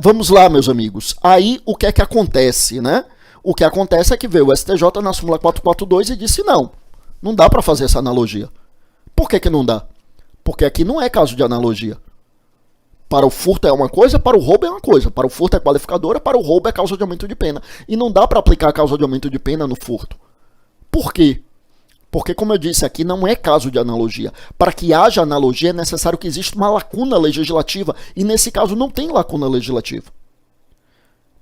vamos lá, meus amigos. Aí, o que é que acontece, né? O que acontece é que veio o STJ na súmula 442 e disse não dá para fazer essa analogia. Por que não dá? Porque aqui não é caso de analogia. Para o furto é uma coisa, para o roubo é uma coisa. Para o furto é qualificadora, para o roubo é causa de aumento de pena. E não dá para aplicar a causa de aumento de pena no furto. Por quê? Porque, como eu disse aqui, não é caso de analogia. Para que haja analogia é necessário que exista uma lacuna legislativa. E nesse caso não tem lacuna legislativa.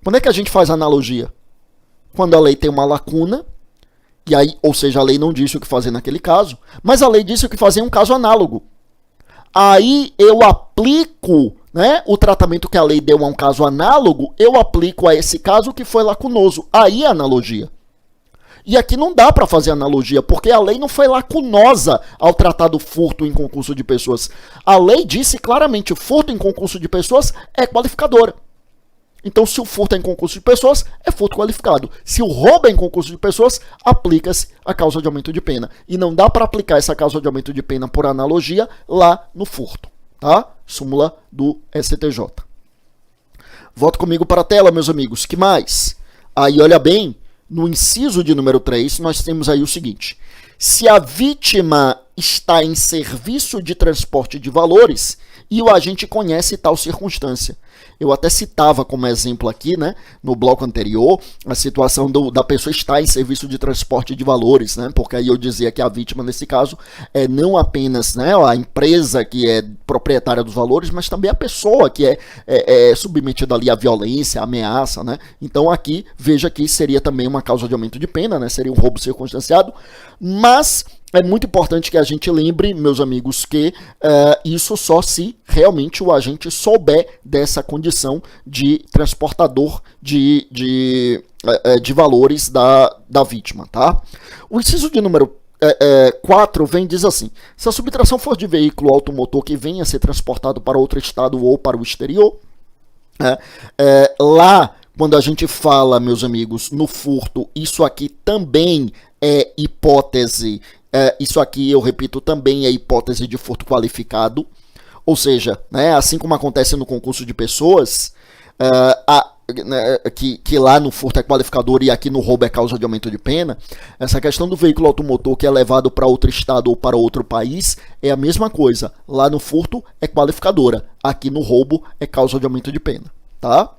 Quando é que a gente faz analogia? Quando a lei tem uma lacuna, e aí, ou seja, a lei não disse o que fazer naquele caso, mas a lei disse o que fazer em um caso análogo. Aí eu aplico, né, o tratamento que a lei deu a um caso análogo, eu aplico a esse caso que foi lacunoso. Aí é analogia. E aqui não dá para fazer analogia, porque a lei não foi lacunosa ao tratar do furto em concurso de pessoas. A lei disse claramente, o furto em concurso de pessoas é qualificadora. Então, se o furto é em concurso de pessoas, é furto qualificado. Se o roubo é em concurso de pessoas, aplica-se a causa de aumento de pena. E não dá para aplicar essa causa de aumento de pena por analogia lá no furto, tá? Súmula do STJ. Volta comigo para a tela, meus amigos. Que mais? Aí, olha bem, no inciso de número 3, nós temos aí o seguinte. Se a vítima está em serviço de transporte de valores e o agente conhece tal circunstância. Eu até citava como exemplo aqui, né, no bloco anterior, a situação da pessoa estar em serviço de transporte de valores, né, porque aí eu dizia que a vítima, nesse caso, é não apenas, né, a empresa que é proprietária dos valores, mas também a pessoa que é submetida ali à violência, à ameaça, né. Então aqui, veja que seria também uma causa de aumento de pena, né, seria um roubo circunstanciado, mas é muito importante que a gente lembre, meus amigos, que isso só se realmente o agente souber dessa condição de transportador de valores da vítima, tá? O inciso de número 4 vem diz assim: se a subtração for de veículo automotor que venha a ser transportado para outro estado ou para o exterior, lá, quando a gente fala, meus amigos, no furto, isso aqui também é hipótese. Isso aqui, eu repito, também é hipótese de furto qualificado. Ou seja, né, assim como acontece no concurso de pessoas, que lá no furto é qualificador e aqui no roubo é causa de aumento de pena, essa questão do veículo automotor que é levado para outro estado ou para outro país é a mesma coisa. Lá no furto é qualificadora, aqui no roubo é causa de aumento de pena. Tá?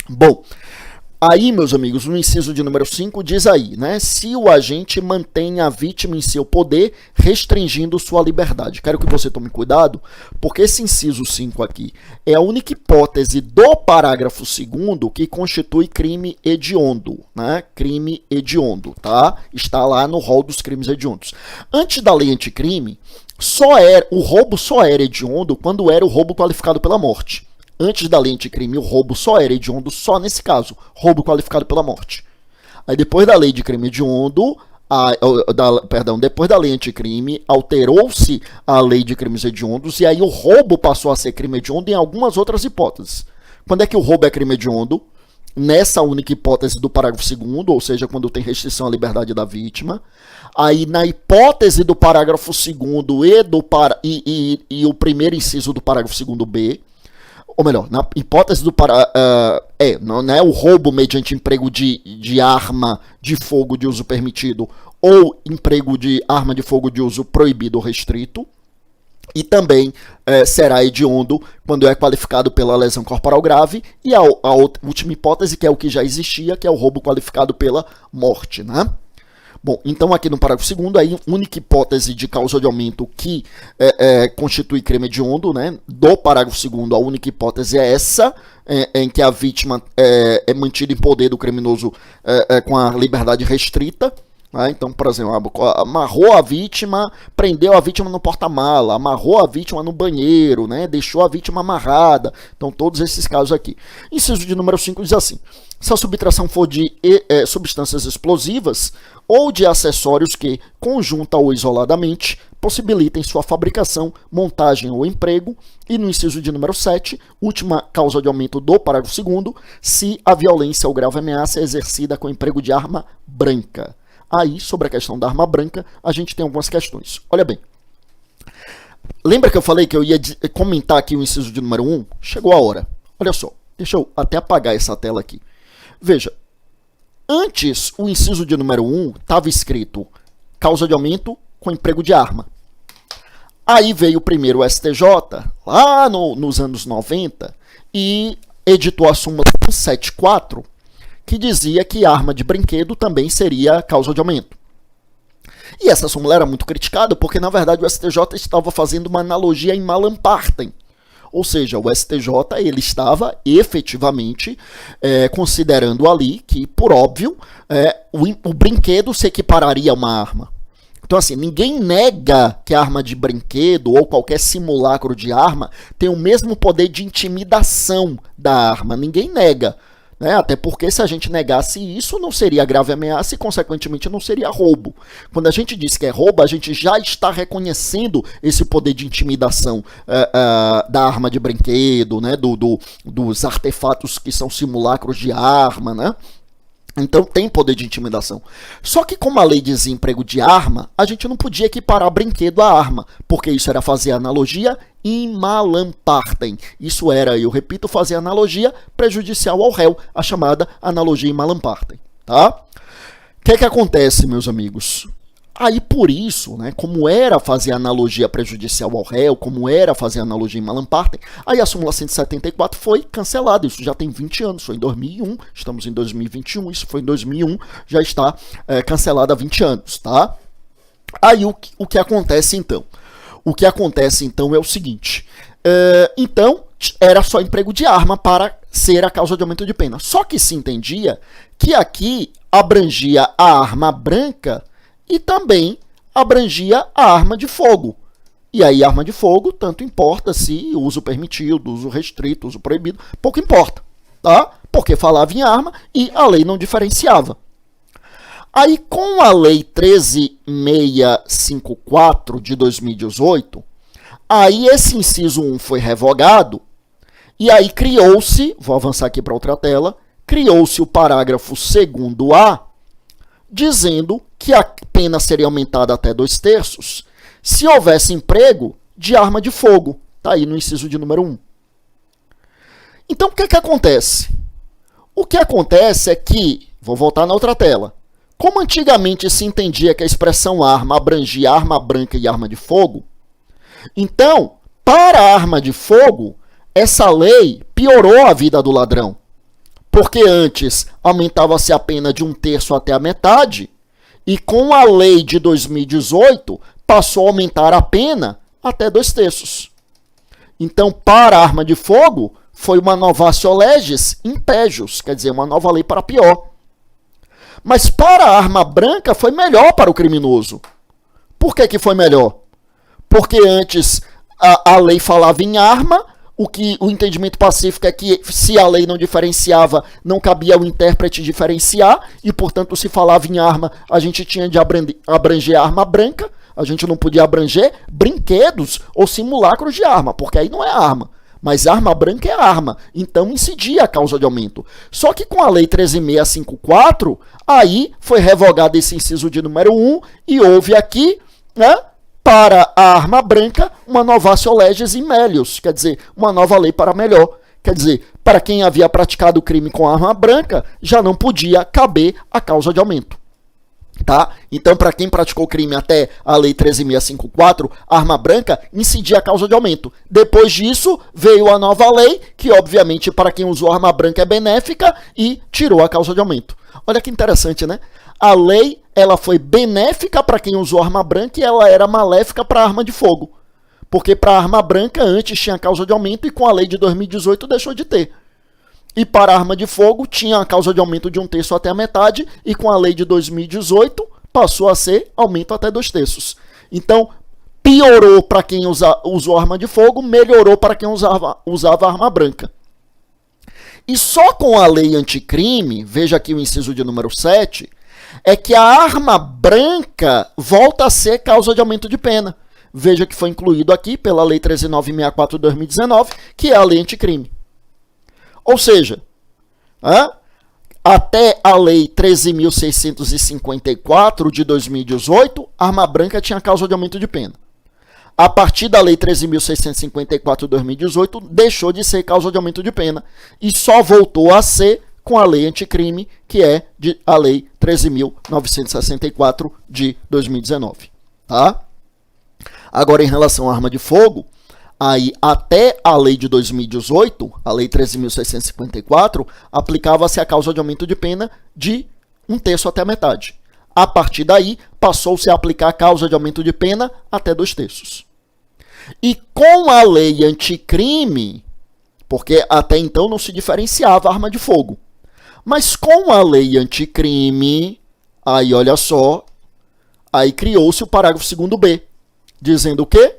Bom, aí, meus amigos, no inciso de número 5 diz aí, né? Se o agente mantém a vítima em seu poder, restringindo sua liberdade. Quero que você tome cuidado, porque esse inciso 5 aqui é a única hipótese do parágrafo 2º que constitui crime hediondo, né? Crime hediondo, tá? Está lá no rol dos crimes hediondos. Antes da lei anticrime, o roubo só era hediondo quando era o roubo qualificado pela morte. Antes da lei anticrime, o roubo só era hediondo só nesse caso, roubo qualificado pela morte. Aí depois da lei de crime hediondo, depois da lei anticrime, alterou-se a lei de crimes hediondos e aí o roubo passou a ser crime hediondo em algumas outras hipóteses. Quando é que o roubo é crime hediondo? Nessa única hipótese do parágrafo 2º, ou seja, quando tem restrição à liberdade da vítima. Aí na hipótese do parágrafo 2º e o primeiro inciso do parágrafo 2º-B, ou melhor, na hipótese do não é o roubo mediante emprego de arma de fogo de uso permitido ou emprego de arma de fogo de uso proibido ou restrito, e também será hediondo quando é qualificado pela lesão corporal grave, e a última hipótese, que é o que já existia, que é o roubo qualificado pela morte, né? Bom, então aqui no parágrafo 2º, aí, única hipótese de causa de aumento que constitui crime hediondo, né? Do parágrafo 2º, a única hipótese é essa, em que a vítima é mantida em poder do criminoso com a liberdade restrita. Então, por exemplo, amarrou a vítima, prendeu a vítima no porta-mala, amarrou a vítima no banheiro, né? Deixou a vítima amarrada. Então, todos esses casos aqui. Inciso de número 5 diz assim: se a subtração for de substâncias explosivas ou de acessórios que, conjunta ou isoladamente, possibilitem sua fabricação, montagem ou emprego. E no inciso de número 7, última causa de aumento do parágrafo 2º, se a violência ou grave ameaça é exercida com emprego de arma branca. Aí, sobre a questão da arma branca, a gente tem algumas questões. Olha bem. Lembra que eu falei que eu ia comentar aqui o inciso de número 1? Chegou a hora. Olha só, deixa eu até apagar essa tela aqui. Veja, antes o inciso de número 1 estava escrito causa de aumento com emprego de arma. Aí veio primeiro o STJ, lá nos anos 90, e editou a súmula 174, que dizia que arma de brinquedo também seria causa de aumento. E essa súmula era muito criticada porque, na verdade, o STJ estava fazendo uma analogia em Malam Partem. Ou seja, o STJ ele estava efetivamente considerando ali que, por óbvio, o brinquedo se equipararia a uma arma. Então, assim, ninguém nega que a arma de brinquedo ou qualquer simulacro de arma tem o mesmo poder de intimidação da arma. Ninguém nega. Até porque se a gente negasse isso, não seria grave ameaça e, consequentemente, não seria roubo. Quando a gente diz que é roubo, a gente já está reconhecendo esse poder de intimidação da arma de brinquedo, né? Dos artefatos que são simulacros de arma, né? Então tem poder de intimidação. Só que como a lei dizia emprego de arma, a gente não podia equiparar brinquedo à arma, porque isso era fazer analogia in Malam Partem. Isso era, eu repito, fazer analogia prejudicial ao réu, a chamada analogia in Malam Partem. Tá? O que acontece, meus amigos? Aí, por isso, né, como era fazer analogia prejudicial ao réu, como era fazer analogia em Malam Partem, aí a súmula 174 foi cancelada. Isso já tem 20 anos, foi em 2001, estamos em 2021, isso foi em 2001, já está cancelada há 20 anos, tá? Aí, o que acontece, então? O que acontece, então, é o seguinte. Então, era só emprego de arma para ser a causa de aumento de pena. Só que se entendia que aqui abrangia a arma branca e também abrangia a arma de fogo. E aí, arma de fogo, tanto importa se uso permitido, uso restrito, uso proibido, pouco importa, tá? Porque falava em arma e a lei não diferenciava. Aí, com a lei 13.654 de 2018, aí esse inciso 1 foi revogado e aí criou-se, vou avançar aqui para outra tela, criou-se o parágrafo 2º-A, dizendo que a pena seria aumentada até 2/3 se houvesse emprego de arma de fogo. Está aí no inciso de número 1. Então, o que acontece? O que acontece é que, vou voltar na outra tela, como antigamente se entendia que a expressão arma abrangia arma branca e arma de fogo, então, para a arma de fogo, essa lei piorou a vida do ladrão. Porque antes aumentava-se a pena de 1/3 até a metade, e com a lei de 2018 passou a aumentar a pena até 2/3. Então, para a arma de fogo, foi uma novatio legis impejus, quer dizer, uma nova lei para pior. Mas para a arma branca foi melhor para o criminoso. Por que foi melhor? Porque antes a lei falava em arma, o entendimento pacífico é que se a lei não diferenciava, não cabia ao intérprete diferenciar, e, portanto, se falava em arma, a gente tinha de abranger a arma branca, a gente não podia abranger brinquedos ou simulacros de arma, porque aí não é arma. Mas arma branca é arma, então incidia a causa de aumento. Só que com a lei 13.654, aí foi revogado esse inciso de número 1 e houve aqui, né, para a arma branca, uma novatio legis in melius, quer dizer, uma nova lei para melhor. Quer dizer, para quem havia praticado o crime com arma branca, já não podia caber a causa de aumento. Tá? Então, para quem praticou crime até a lei 13.654, arma branca, incidia a causa de aumento. Depois disso, veio a nova lei, que obviamente para quem usou arma branca é benéfica, e tirou a causa de aumento. Olha que interessante, né? A lei ela foi benéfica para quem usou arma branca e ela era maléfica para arma de fogo. Porque para arma branca antes tinha causa de aumento e com a lei de 2018 deixou de ter. E para arma de fogo tinha a causa de aumento de 1/3 até a metade e com a lei de 2018 passou a ser aumento até 2/3. Então, piorou para quem usou arma de fogo, melhorou para quem usava arma branca. E só com a lei anticrime, veja aqui o inciso de número 7, é que a arma branca volta a ser causa de aumento de pena. veja que foi incluído aqui pela Lei 13.964 de 2019, que é a lei anticrime. Ou seja, até a Lei 13.654 de 2018, arma branca tinha causa de aumento de pena. A partir da Lei 13.654 de 2018, deixou de ser causa de aumento de pena e só voltou a ser com a lei anticrime, que é a Lei 13.964 de 2019. Tá? Agora, em relação à arma de fogo, aí até a lei de 2018, a Lei 13.654, aplicava-se a causa de aumento de pena de 1/3 até a metade. A partir daí, passou-se a aplicar a causa de aumento de pena até 2/3. E com a lei anticrime, porque até então não se diferenciava a arma de fogo, mas com a lei anticrime, aí olha só, aí criou-se o parágrafo 2º-B, dizendo o quê?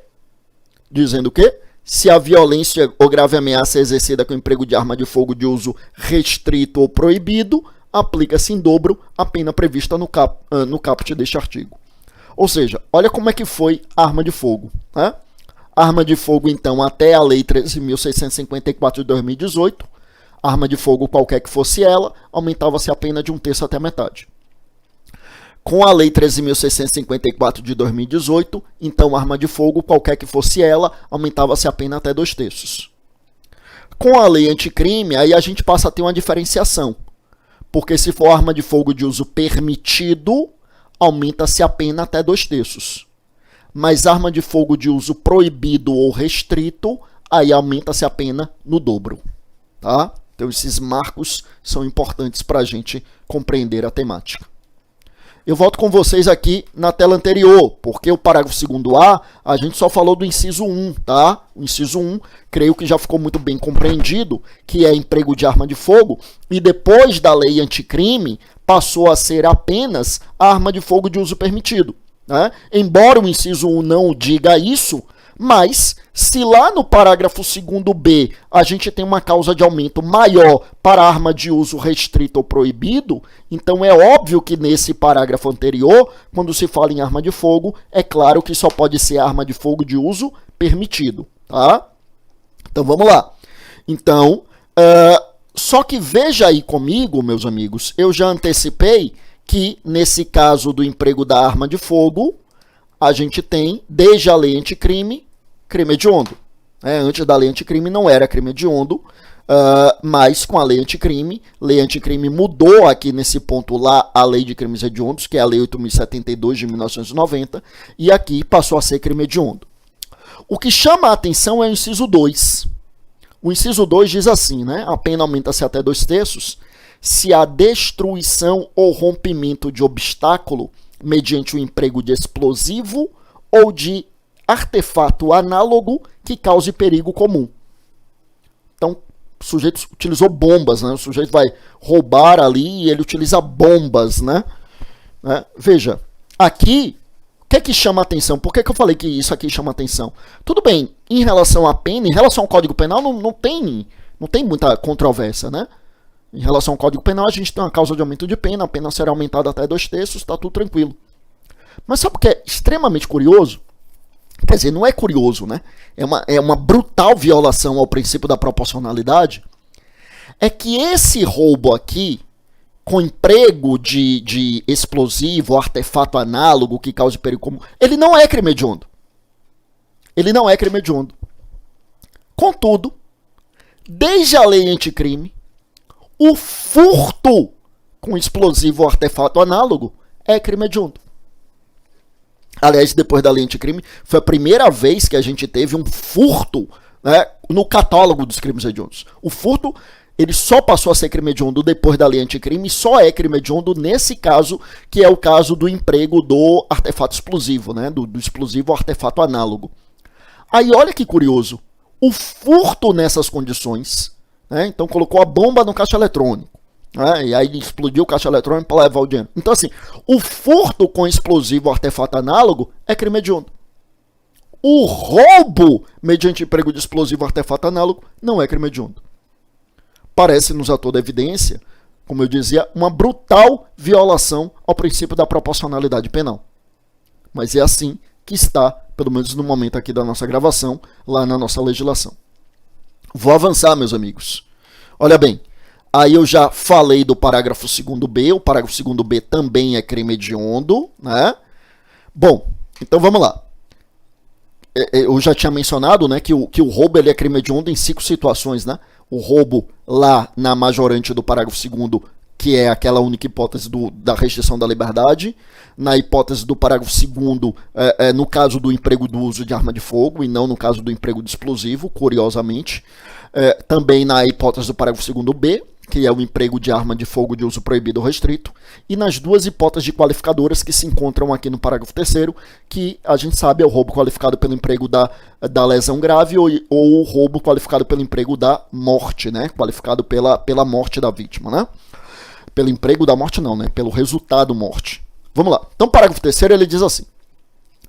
Dizendo que se a violência ou grave ameaça é exercida com emprego de arma de fogo de uso restrito ou proibido, aplica-se em dobro a pena prevista no caput deste artigo. Ou seja, olha como é que foi a arma de fogo. Né? Arma de fogo, então, até a Lei 13.654 de 2018, arma de fogo qualquer que fosse ela, aumentava-se a pena de 1/3 até a metade. Com a Lei 13.654 de 2018, então, arma de fogo qualquer que fosse ela, aumentava-se a pena até 2/3. Com a lei anticrime, aí a gente passa a ter uma diferenciação. Porque se for arma de fogo de uso permitido, aumenta-se a pena até 2/3. Mas arma de fogo de uso proibido ou restrito, aí aumenta-se a pena no dobro. Tá? Então, esses marcos são importantes para a gente compreender a temática. Eu volto com vocês aqui na tela anterior, porque o parágrafo 2º-A, a gente só falou do inciso 1, tá? O inciso 1, creio que já ficou muito bem compreendido, que é emprego de arma de fogo, e depois da lei anticrime, passou a ser apenas a arma de fogo de uso permitido. Né? Embora o inciso 1 não diga isso, mas se lá no parágrafo 2º-B a gente tem uma causa de aumento maior para arma de uso restrito ou proibido, então é óbvio que nesse parágrafo anterior, quando se fala em arma de fogo, é claro que só pode ser arma de fogo de uso permitido. Tá? Então vamos lá. Então, só que veja aí comigo, meus amigos, eu já antecipei que nesse caso do emprego da arma de fogo, a gente tem, desde a lei anticrime, crime hediondo. Antes da lei anticrime não era crime hediondo, mas com a lei anticrime mudou aqui nesse ponto lá a lei de crimes hediondos, que é a lei 8.072 de 1990, e aqui passou a ser crime hediondo. O que chama a atenção é o inciso 2. O inciso 2 diz assim, né? A pena aumenta-se até 2/3 se a destruição ou rompimento de obstáculo mediante o emprego de explosivo ou de artefato análogo que cause perigo comum. Então, o sujeito utilizou bombas, né? O sujeito vai roubar ali e ele utiliza bombas, né? Veja, aqui, o que é que chama a atenção? Por que eu falei que isso aqui chama a atenção? Tudo bem, em relação à pena, em relação ao Código Penal, não tem muita controvérsia, né? Em relação ao Código Penal, a gente tem uma causa de aumento de pena, a pena será aumentada até 2/3, está tudo tranquilo. Mas sabe o que é extremamente curioso? Quer dizer, não é curioso, né? É uma brutal violação ao princípio da proporcionalidade. É que esse roubo aqui, com emprego de explosivo, artefato análogo que cause perigo comum, ele não é crime hediondo. Ele não é crime hediondo. Contudo, desde a lei anticrime, o furto com explosivo ou artefato análogo é crime hediondo. Aliás, depois da lei anticrime, foi a primeira vez que a gente teve um furto, né, no catálogo dos crimes hediondos. O furto, ele só passou a ser crime hediondo depois da lei anticrime, só é crime hediondo nesse caso, que é o caso do emprego do artefato explosivo, né, do explosivo ou artefato análogo. Aí olha que curioso, o furto nessas condições, né, então colocou a bomba no caixa eletrônico, e aí ele explodiu o caixa eletrônico para levar o dinheiro. Então assim, o furto com explosivo ou artefato análogo é crime hediondo. O roubo mediante emprego de explosivo ou artefato análogo não é crime hediondo. Parece-nos a toda evidência, como eu dizia, uma brutal violação ao princípio da proporcionalidade penal. Mas é assim que está pelo menos no momento aqui da nossa gravação, lá na nossa legislação. Vou avançar, meus amigos. Olha bem, aí eu já falei do parágrafo 2º-B, o parágrafo 2º-B também é crime hediondo, né? Bom, então vamos lá. Eu já tinha mencionado, né, que o roubo ele é crime hediondo em 5 situações, né? O roubo lá na majorante do parágrafo 2º, que é aquela única hipótese da restrição da liberdade. Na hipótese do parágrafo 2º, no caso do emprego do uso de arma de fogo, e não no caso do emprego de explosivo, curiosamente. Também na hipótese do parágrafo 2º-B, que é o emprego de arma de fogo de uso proibido ou restrito, e nas 2 hipóteses de qualificadoras que se encontram aqui no parágrafo 3º, que a gente sabe é o roubo qualificado pelo emprego da lesão grave ou o roubo qualificado pelo emprego da morte, né? Qualificado pela morte da vítima, né? Pelo emprego da morte não, né? Pelo resultado morte. Vamos lá. Então, parágrafo 3º, ele diz assim: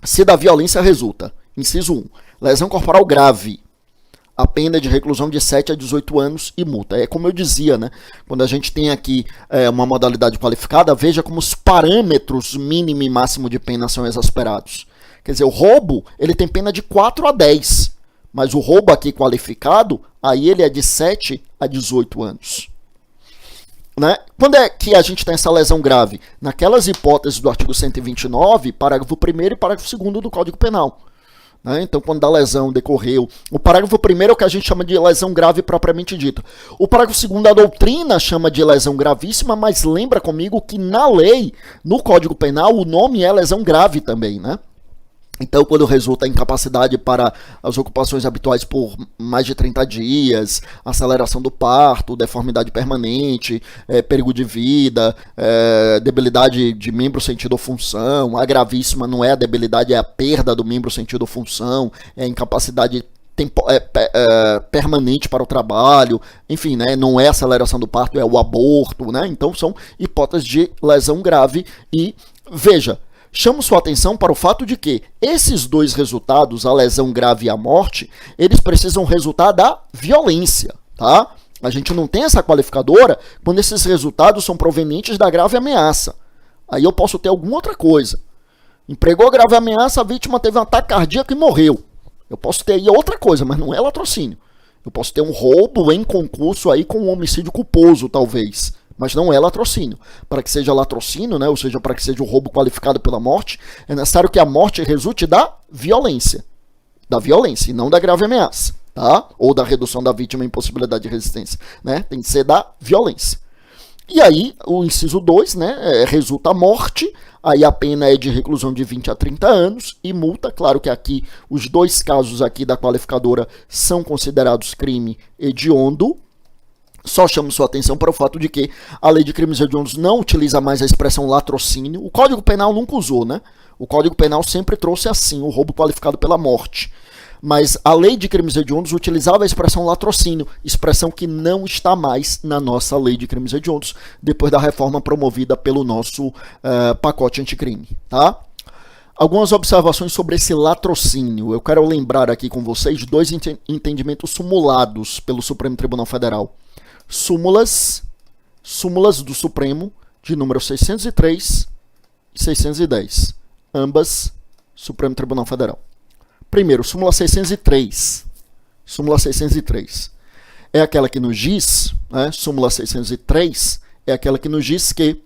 se da violência resulta, inciso 1, lesão corporal grave, a pena é de reclusão de 7 a 18 anos e multa. É como eu dizia, né? Quando a gente tem aqui uma modalidade qualificada, veja como os parâmetros mínimo e máximo de pena são exasperados. Quer dizer, o roubo, ele tem pena de 4 a 10, mas o roubo aqui qualificado, aí ele é de 7 a 18 anos. Né? Quando é que a gente tem essa lesão grave? Naquelas hipóteses do artigo 129, parágrafo 1º e parágrafo 2º do Código Penal. Então, quando a lesão decorreu, o parágrafo 1º é o que a gente chama de lesão grave propriamente dita. O parágrafo 2º, a doutrina chama de lesão gravíssima, mas lembra comigo que na lei, no Código Penal, o nome é lesão grave também, né? Então, quando resulta incapacidade para as ocupações habituais por mais de 30 dias, aceleração do parto, deformidade permanente, perigo de vida, debilidade de membro, sentido ou função, a gravíssima não é a debilidade, é a perda do membro, sentido ou função, é a incapacidade permanente para o trabalho, enfim, né, não é a aceleração do parto, é o aborto, né? Então, são hipóteses de lesão grave e, veja, chamo sua atenção para o fato de que esses 2 resultados, a lesão grave e a morte, eles precisam resultar da violência, tá? A gente não tem essa qualificadora quando esses resultados são provenientes da grave ameaça. Aí eu posso ter alguma outra coisa. Empregou grave ameaça, a vítima teve um ataque cardíaco e morreu. Eu posso ter aí outra coisa, mas não é latrocínio. Eu posso ter um roubo em concurso aí com um homicídio culposo, talvez. Mas não é latrocínio. Para que seja latrocínio, né, ou seja, para que seja um roubo qualificado pela morte, é necessário que a morte resulte da violência. Da violência e não da grave ameaça, tá? Ou da redução da vítima em impossibilidade de resistência, né? Tem que ser da violência. E aí, o inciso 2, né, resulta a morte, aí a pena é de reclusão de 20 a 30 anos e multa. Claro que aqui, os 2 casos aqui da qualificadora são considerados crime hediondo. Só chamo sua atenção para o fato de que a lei de crimes hediondos não utiliza mais a expressão latrocínio. O Código Penal nunca usou, né? O Código Penal sempre trouxe assim, o roubo qualificado pela morte. Mas a lei de crimes hediondos utilizava a expressão latrocínio, expressão que não está mais na nossa lei de crimes hediondos, depois da reforma promovida pelo nosso pacote anticrime, tá? Algumas observações sobre esse latrocínio. Eu quero lembrar aqui com vocês 2 entendimentos sumulados pelo Supremo Tribunal Federal. Súmulas do Supremo de número 603 e 610, ambas Supremo Tribunal Federal. Primeiro, súmula 603. Súmula 603 é aquela que nos diz, né, súmula 603 é aquela que nos diz que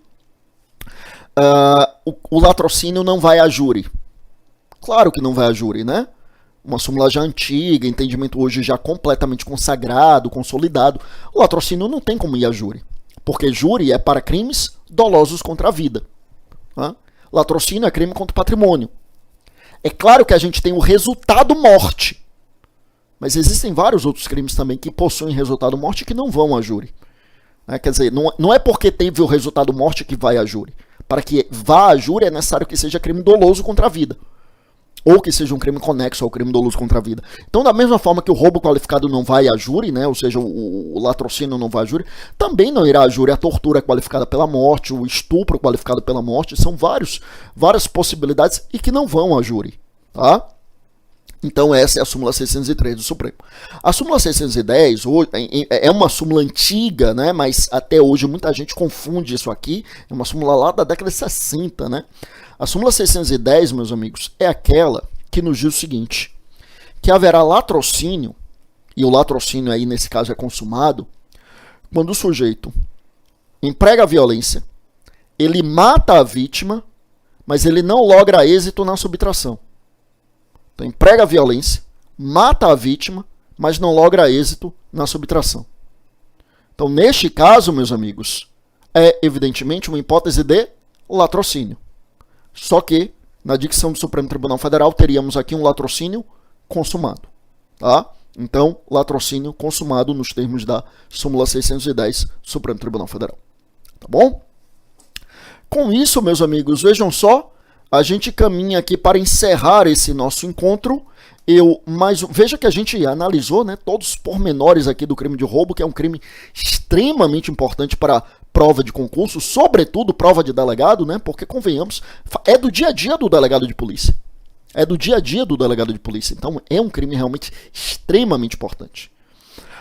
o latrocínio não vai a júri. Claro que não vai a júri, né? Uma súmula já antiga, entendimento hoje já completamente consagrado, consolidado. O latrocínio não tem como ir a júri, porque júri é para crimes dolosos contra a vida. Tá? Latrocínio é crime contra o patrimônio. É claro que a gente tem o resultado morte, mas existem vários outros crimes também que possuem resultado morte que não vão a júri. Quer dizer, não é porque teve o resultado morte que vai a júri. Para que vá a júri é necessário que seja crime doloso contra a vida. Ou que seja um crime conexo ao crime doloso contra a vida. Então, da mesma forma que o roubo qualificado não vai a júri, né, ou seja, o latrocínio não vai a júri, também não irá a júri a tortura qualificada pela morte, o estupro qualificado pela morte. São várias possibilidades e que não vão a júri. Tá? Então, essa é a súmula 603 do Supremo. A súmula 610 é uma súmula antiga, né, mas até hoje muita gente confunde isso aqui. É uma súmula lá da década de 60, né? A súmula 610, meus amigos, é aquela que nos diz o seguinte, que haverá latrocínio, e o latrocínio aí nesse caso é consumado, quando o sujeito emprega a violência, ele mata a vítima, mas ele não logra êxito na subtração. Então emprega a violência, mata a vítima, mas não logra êxito na subtração. Então neste caso, meus amigos, é evidentemente uma hipótese de latrocínio. Só que na dicção do Supremo Tribunal Federal teríamos aqui um latrocínio consumado, tá? Então, latrocínio consumado nos termos da súmula 610 do Supremo Tribunal Federal. Tá bom? Com isso, meus amigos, vejam só, a gente caminha aqui para encerrar esse nosso encontro. Veja que a gente analisou, né, todos os pormenores aqui do crime de roubo, que é um crime extremamente importante para prova de concurso, sobretudo prova de delegado, né, porque, convenhamos, é do dia a dia do delegado de polícia. É do dia a dia do delegado de polícia. Então, é um crime realmente extremamente importante.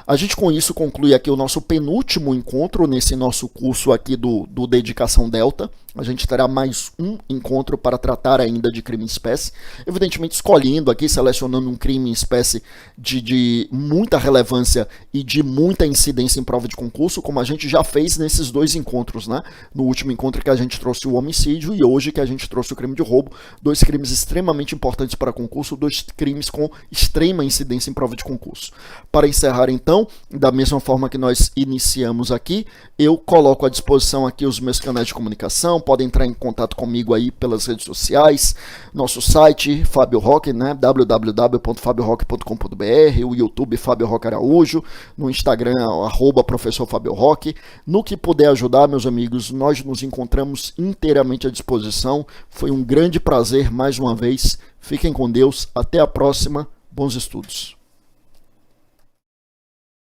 A gente com isso conclui aqui o nosso penúltimo encontro nesse nosso curso aqui do Dedicação Delta. A gente terá mais um encontro para tratar ainda de crime em espécie. Evidentemente escolhendo aqui, selecionando um crime em espécie de muita relevância e de muita incidência em prova de concurso, como a gente já fez nesses dois encontros, né? No último encontro que a gente trouxe o homicídio e hoje que a gente trouxe o crime de roubo. Dois crimes extremamente importantes para concurso, dois crimes com extrema incidência em prova de concurso. Para encerrar então, da mesma forma que nós iniciamos aqui, eu coloco à disposição aqui os meus canais de comunicação, podem entrar em contato comigo aí pelas redes sociais, nosso site, Fábio Roque, né, www.fabioroque.com.br, o YouTube Fábio Roque Araújo, no Instagram, @professor Fábio Roque. No que puder ajudar, meus amigos, nós nos encontramos inteiramente à disposição. Foi um grande prazer mais uma vez. Fiquem com Deus, até a próxima, bons estudos.